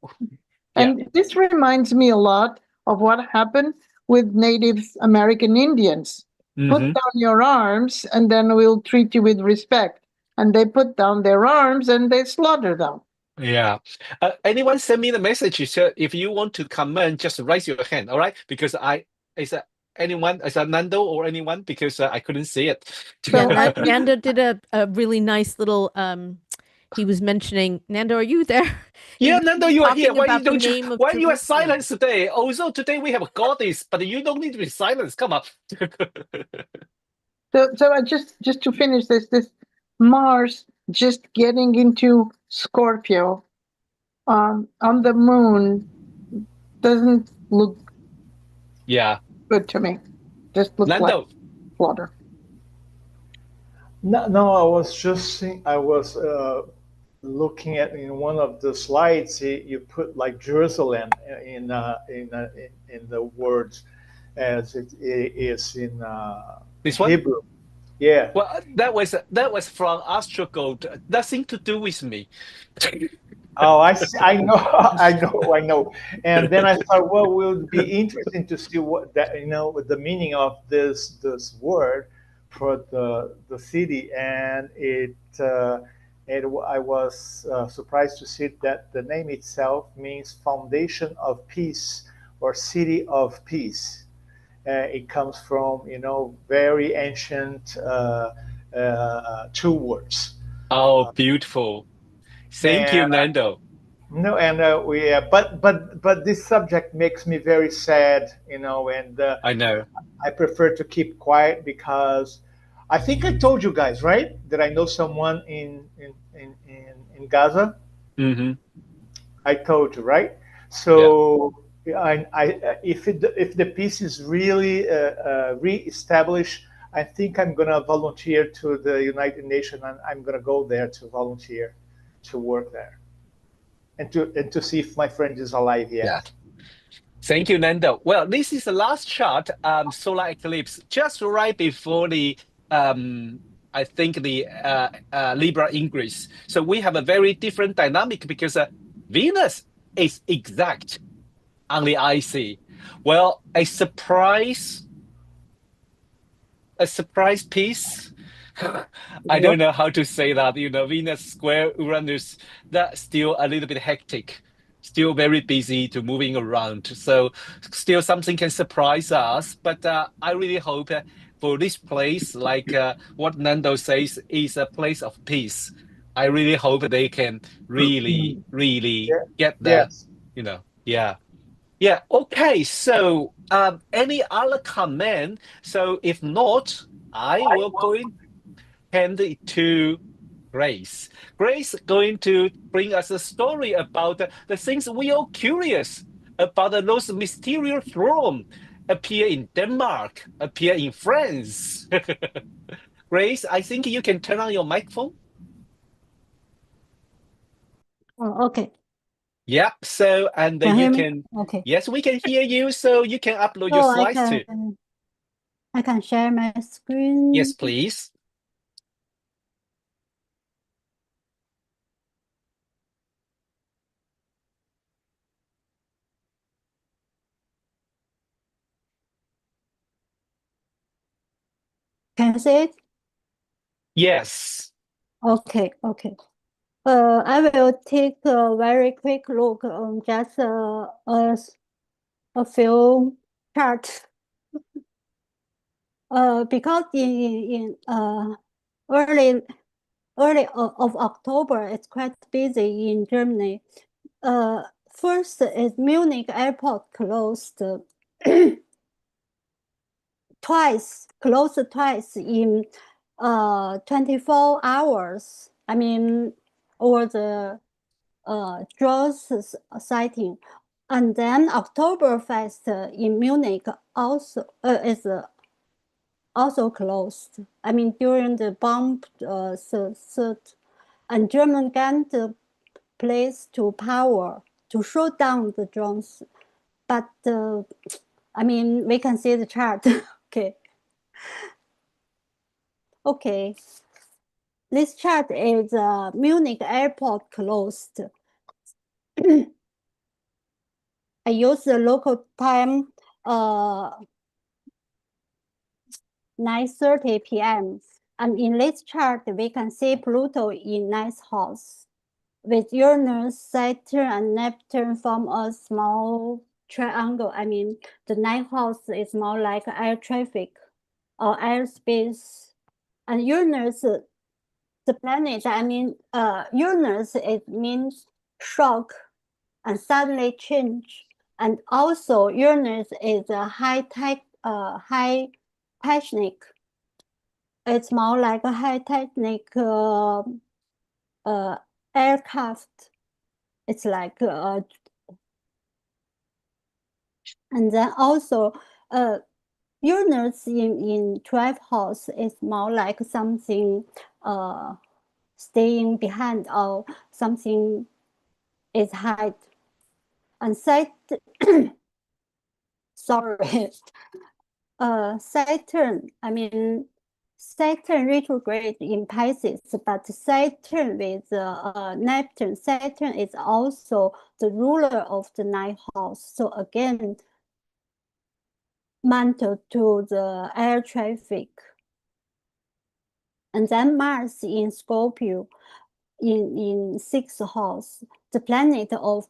and this reminds me a lot of what happened with Native American Indians. Put down your arms and then we'll treat you with respect. And they put down their arms and they slaughter them. Yeah. Anyone send me the message? If you want to comment, just raise your hand, all right? Because anyone, is that Nando or anyone? Because I couldn't see it. Yeah, Nando did a really nice little he was mentioning, Nando, are you there? Yeah, Nando, you are here. Why you are silent today? Also, today we have a goddess, but you don't need to be silent. Come on. So I just to finish this Mars just getting into Scorpio on the moon doesn't look good to me. Just looks like Nando. flutter. No, I was just looking at in one of the slides. You put like Jerusalem in the words as it is in This one? Hebrew. Yeah. Well, that was from AstroGold. Nothing to do with me. Oh, I see, I know, I know. And then I thought, well, it would be interesting to see what that the meaning of this word for the city, and I was surprised to see that the name itself means foundation of peace or city of peace. It comes from very ancient two words. Oh, beautiful. Thank you, And Nando. no, and but this subject makes me very sad, and I know. I prefer to keep quiet because I think I told you guys, right, that I know someone in Gaza. Mm-hmm. I told you, right? So if the peace is really reestablished, I think I'm gonna volunteer to the United Nations, and I'm gonna go there to volunteer to work there. And to see if my friend is alive yet. Yeah. Thank you, Nando. Well, this is the last chart, solar eclipse, just right before the I think the Libra ingress. So we have a very different dynamic because Venus is exact on the IC. Well, a surprise piece. I don't know how to say that. Venus square Uranus, that's still a little bit hectic, still very busy to moving around. So still something can surprise us. But I really hope for this place, like what Nando says, is a place of peace. I really hope they can really, really get that. Yes. Yeah. Yeah. Okay. So any other comment? So if not, I will go in. Hand it to Grace. Grace going to bring us a story about the things we are curious about. Those mysterious throne appear in Denmark, appear in France. Grace, I think you can turn on your microphone. Oh, okay. Yeah. So and then you can. Okay. Yes, we can hear you. So you can upload your slides too. I can share my screen. Yes, please. Can you see it? Yes. Okay. I will take a very quick look on just a few charts. Because in early of October, it's quite busy in Germany. First is Munich airport closed closed twice in 24 hours. I mean, over the Jaws sighting. And then Oktoberfest in Munich also is also closed. I mean, during the bomb and German got the place to power to shoot down the drones. But I mean, we can see the chart. Okay. This chart is Munich airport closed. I use the local time 9:30 p.m. And in this chart, we can see Pluto in ninth house, with Uranus, Saturn, and Neptune form a small triangle. I mean, the ninth house is more like air traffic or airspace. And Uranus, the planet, I mean, Uranus, it means shock and suddenly change. And also Uranus is a high passionate. it's more like a high technique aircraft. It's like and then also Uranus in 12th house is more like something staying behind or something is hide. And sorry, Saturn, I mean, Saturn retrograde in Pisces, but Saturn with Neptune, Saturn is also the ruler of the 9th house. So again, mantle to the air traffic. And then Mars in Scorpio in 6th house, the planet of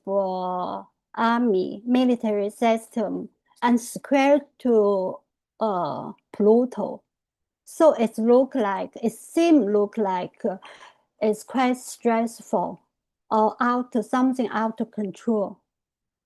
army, military system, and square to Pluto. So it seems like it's quite stressful or something out of control.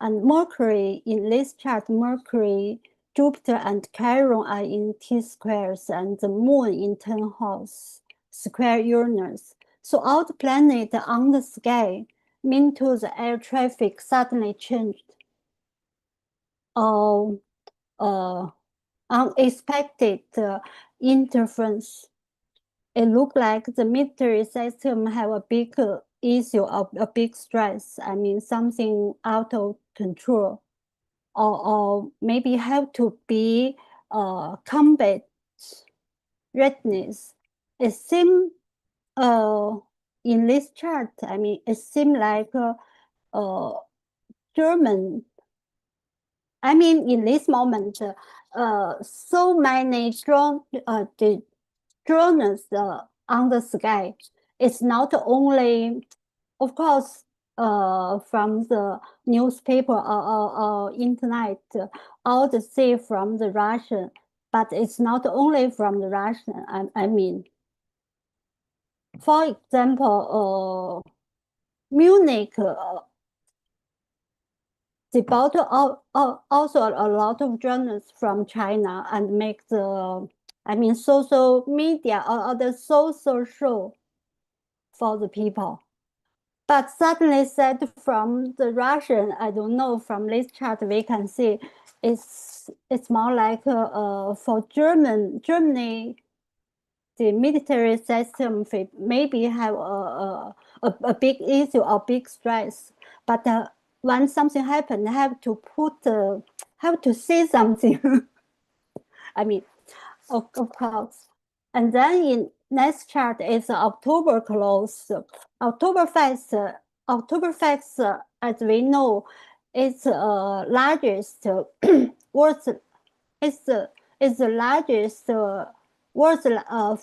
And Mercury in this chart, Mercury, Jupiter, and Chiron are in T-squares, and the Moon in 10th house, square Uranus. So all the planets on the sky mean to the air traffic suddenly changed. Or unexpected interference. It looked like the military system have a big issue of a big stress. I mean, something out of control, or maybe have to be combat readiness. It seems in this chart, I mean, it seems like German. I mean, in this moment, so many the drones on the sky. It's not only, of course, from the newspaper or internet, all the say from the Russian, but it's not only from the Russian. I mean, for example, Munich. They bought also a lot of journalists from China and make the, I mean, social media or the social show for the people. But suddenly said from the Russian, I don't know, from this chart we can see it's more like for Germany, the military system maybe have a big issue or big stress, but when something happened, have to say something. I mean, of course. And then in next chart is October close. Oktoberfest, as we know, is largest world's is the largest world's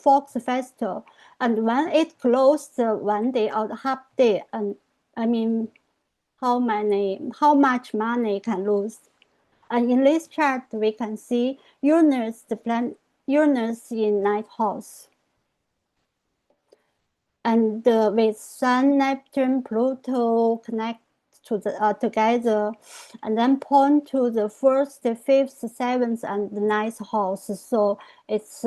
folk festival. And when it closed one day or half day, and I mean, how much money can lose. And in this chart, we can see Uranus in 9th house. And with Sun, Neptune, Pluto connect to the together, and then point to the 1st, 5th, 7th, and the 9th house. So it's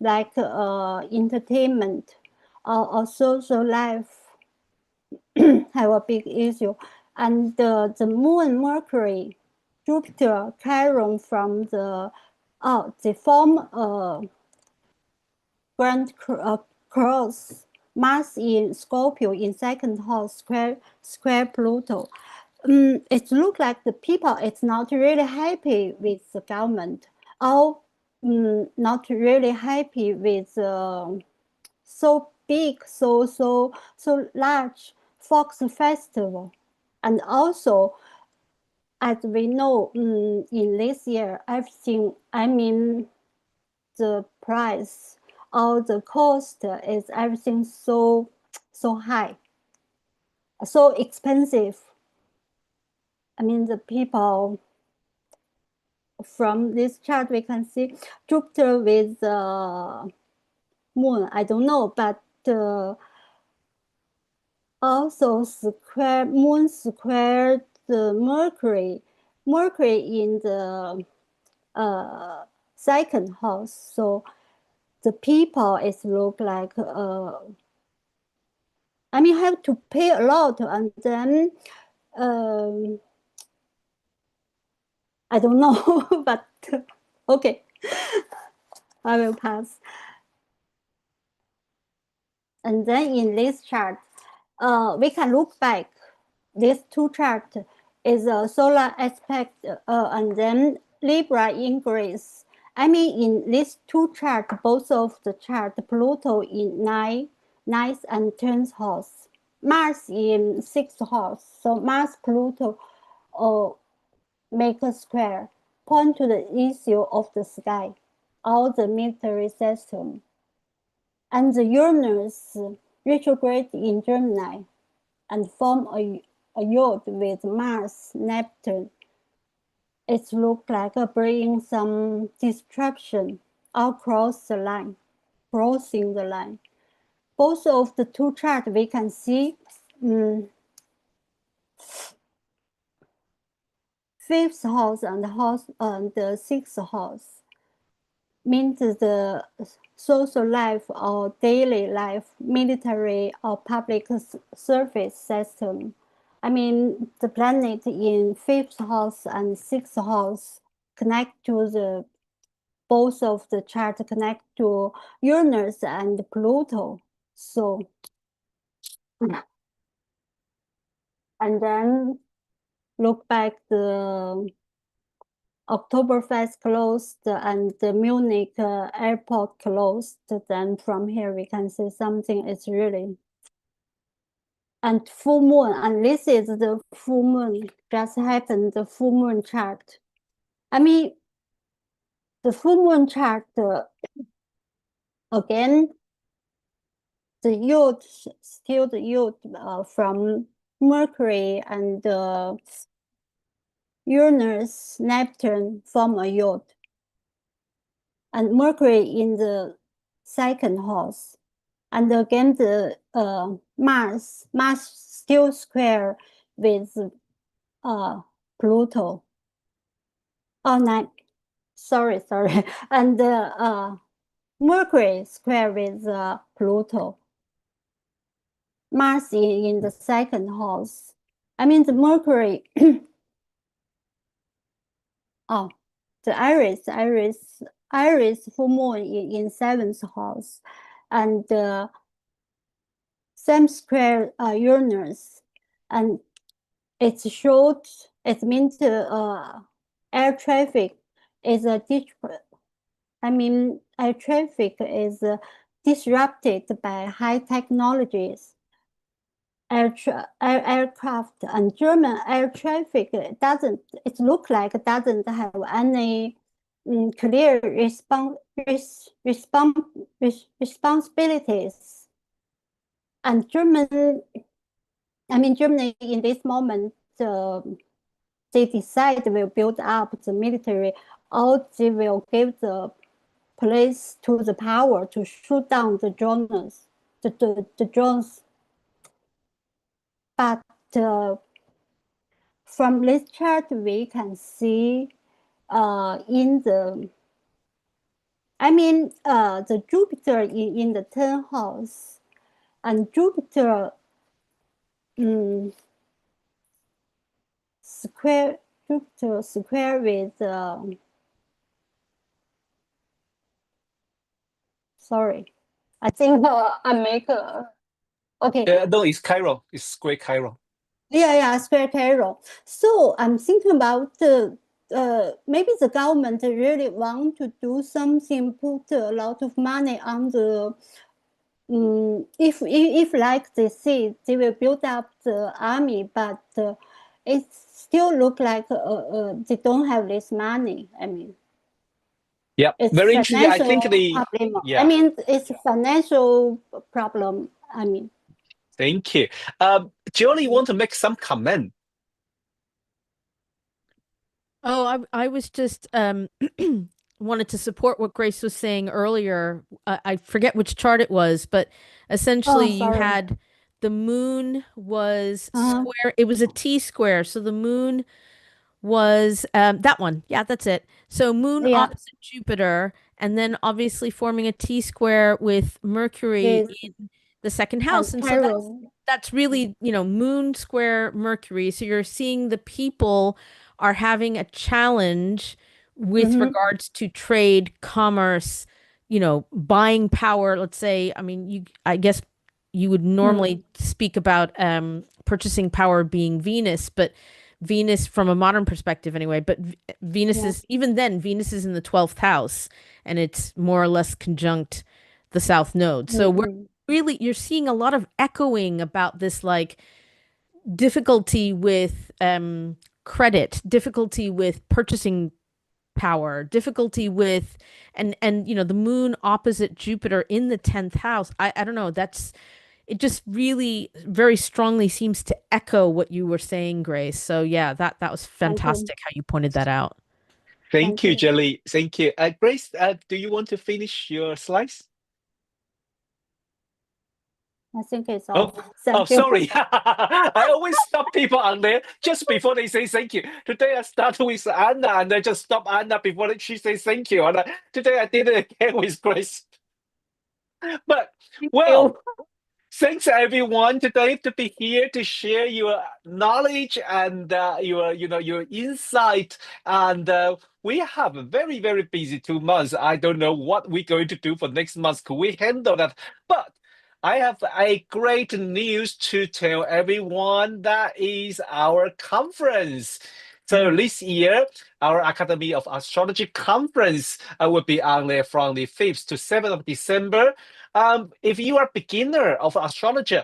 like entertainment or social life have a big issue. And the Moon, Mercury, Jupiter, Chiron from they form Grand Cross, Mars in Scorpio in 2nd house, square Pluto. It looks like the people it's not really happy with the government, or not really happy with so big, so large Fox Festival. And also, as we know, in this year, everything, I mean, the price or the cost is everything so high, so expensive. I mean, the people from this chart, we can see Jupiter with Moon, I don't know, but also Moon squared Mercury in the 2nd house. So the people is look like I mean have to pay a lot, and then I don't know, but okay, I will pass. And then in this chart, we can look back. These two charts is a solar aspect, and then Libra ingress. I mean, in these two charts, both of the chart, Pluto in ninth and 10th house, Mars in 6th house. So Mars Pluto make a square, point to the issue of the sky, all the military system. And the Uranus retrograde in Gemini and form a yacht with Mars, Neptune. It looks like bringing some disruption across the line, crossing the line. Both of the two charts we can see 5th house and the 6th house means the social life or daily life, military or public service system. I mean, the planet in 5th house and 6th house connect to the both of the chart connect to Uranus and Pluto. So, and then look back the Oktoberfest closed and the Munich airport closed. Then from here we can see something is really. And full moon, and this is the full moon, just happened, the full moon chart. I mean, the full moon chart, again, the yield, still the yield from Mercury and Uranus, Neptune form a yacht. And Mercury in the 2nd house. And again, the Mars still square with Pluto. Oh, no, sorry. And Mercury square with Pluto. Mars in the 2nd house. I mean, the Mercury. Oh, the Iris full moon in 7th house, and same square Uranus, and it's short. It means air traffic is air traffic is disrupted by high technologies. Aircraft and German air traffic doesn't have any clear responsibilities. And Germany in this moment, they decide they will build up the military, or they will give the police to the power to shoot down the drones, the drones. But from this chart, we can see the Jupiter in the 10th house, and Jupiter square with sorry, I think I make okay. No, it's Chiron. It's square Chiron. Yeah, square Chiron. So I'm thinking about maybe the government really want to do something, put a lot of money on the. If like they say, they will build up the army, but it still look like they don't have this money. I mean. Yeah, it's very interesting. I think problem. I mean, it's a financial problem. I mean. Thank you. Jolie, you want to make some comment? Oh, I was just wanted to support what Grace was saying earlier. I forget which chart it was, but essentially you had the moon was square. It was a T square. So the moon was that one. Yeah, that's it. So moon opposite Jupiter, and then obviously forming a T-square with Mercury With in the second house. And so Peru. that's really, moon square Mercury. So you're seeing the people are having a challenge with regards to trade, commerce, buying power. Let's say, I guess you would normally speak about purchasing power being Venus, but Venus from a modern perspective anyway, but Venus is, even then, Venus is in the 12th house and it's more or less conjunct the South Node. So you're seeing a lot of echoing about this, like, difficulty with credit, difficulty with purchasing power, difficulty with, and the moon opposite Jupiter in the 10th house. I don't know, it just really very strongly seems to echo what you were saying, Grace. So yeah, that was fantastic how you pointed that out. Thank you, Jelly. Thank you. Grace, do you want to finish your slides? I think it's all. Sorry. I always stop people on there just before they say thank you. Today I started with Anna and I just stop Anna before she says thank you. And today I did it again with Grace. But, well, thanks everyone today to be here to share your knowledge and your insight. And we have a very, very busy 2 months. I don't know what we're going to do for next month. Could we handle that? But I have a great news to tell everyone. That is our conference. So this year, our Academy of Astrology conference will be on there from the 5th to 7th of December. If you are a beginner of astrology,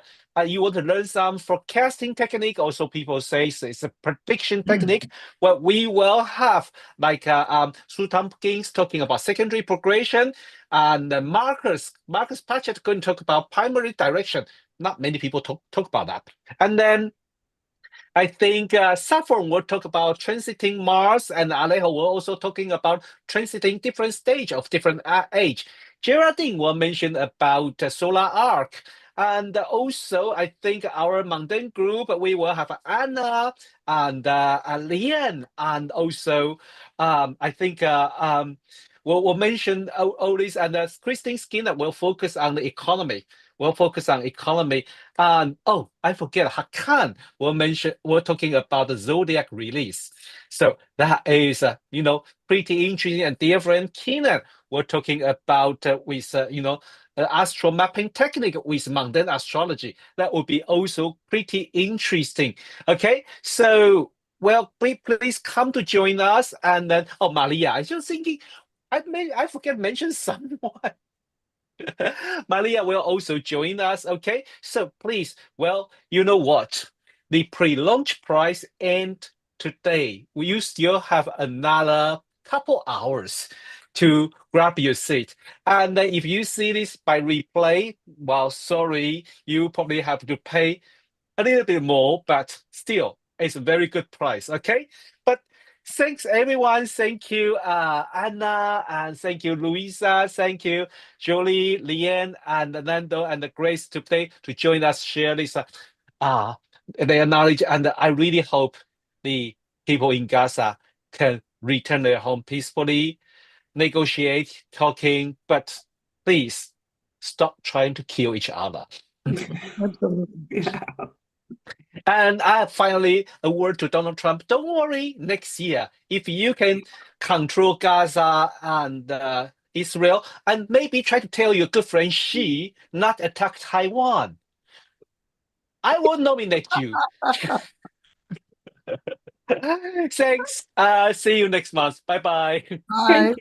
you want to learn some forecasting technique, also people say it's a prediction technique, well, we will have like Sue Tompkins talking about secondary progression, and Marcus Patchett going to talk about primary direction. Not many people talk about that. And then I think Saffron will talk about transiting Mars, and Alejo will also talking about transiting different stage of different age. Geraldine will mention about solar arc. And also, I think our mundane group, we will have Anna and Lian, and also I think we'll mention all this, and Christine Skinner will focus on the economy. We'll focus on economy. And I forget, Hakan we're talking about the zodiac release. So that is, pretty interesting and different. Keenan, we're talking about with, astro mapping technique with mundane astrology. That would be also pretty interesting. Okay, so, well, please come to join us. And then, Maria, I was just thinking, I forget to mention someone. Maria will also join us. Okay, so please, well, you know what? The pre-launch price ends today. You still have another couple hours to grab your seat. And if you see this by replay, well, sorry, you probably have to pay a little bit more, but still, it's a very good price. Okay, but thanks everyone. Thank you, Anna, and thank you, Louisa. Thank you, Jolie, Leanne, and Nando, and Grace today to join us, share this their knowledge. And I really hope the people in Gaza can return their home peacefully, negotiate, talking, but please stop trying to kill each other. Absolutely. And finally, a word to Donald Trump. Don't worry, next year, if you can control Gaza and Israel, and maybe try to tell your good friend Xi not attack Taiwan, I will nominate you. Thanks. See you next month. Bye-bye. Bye.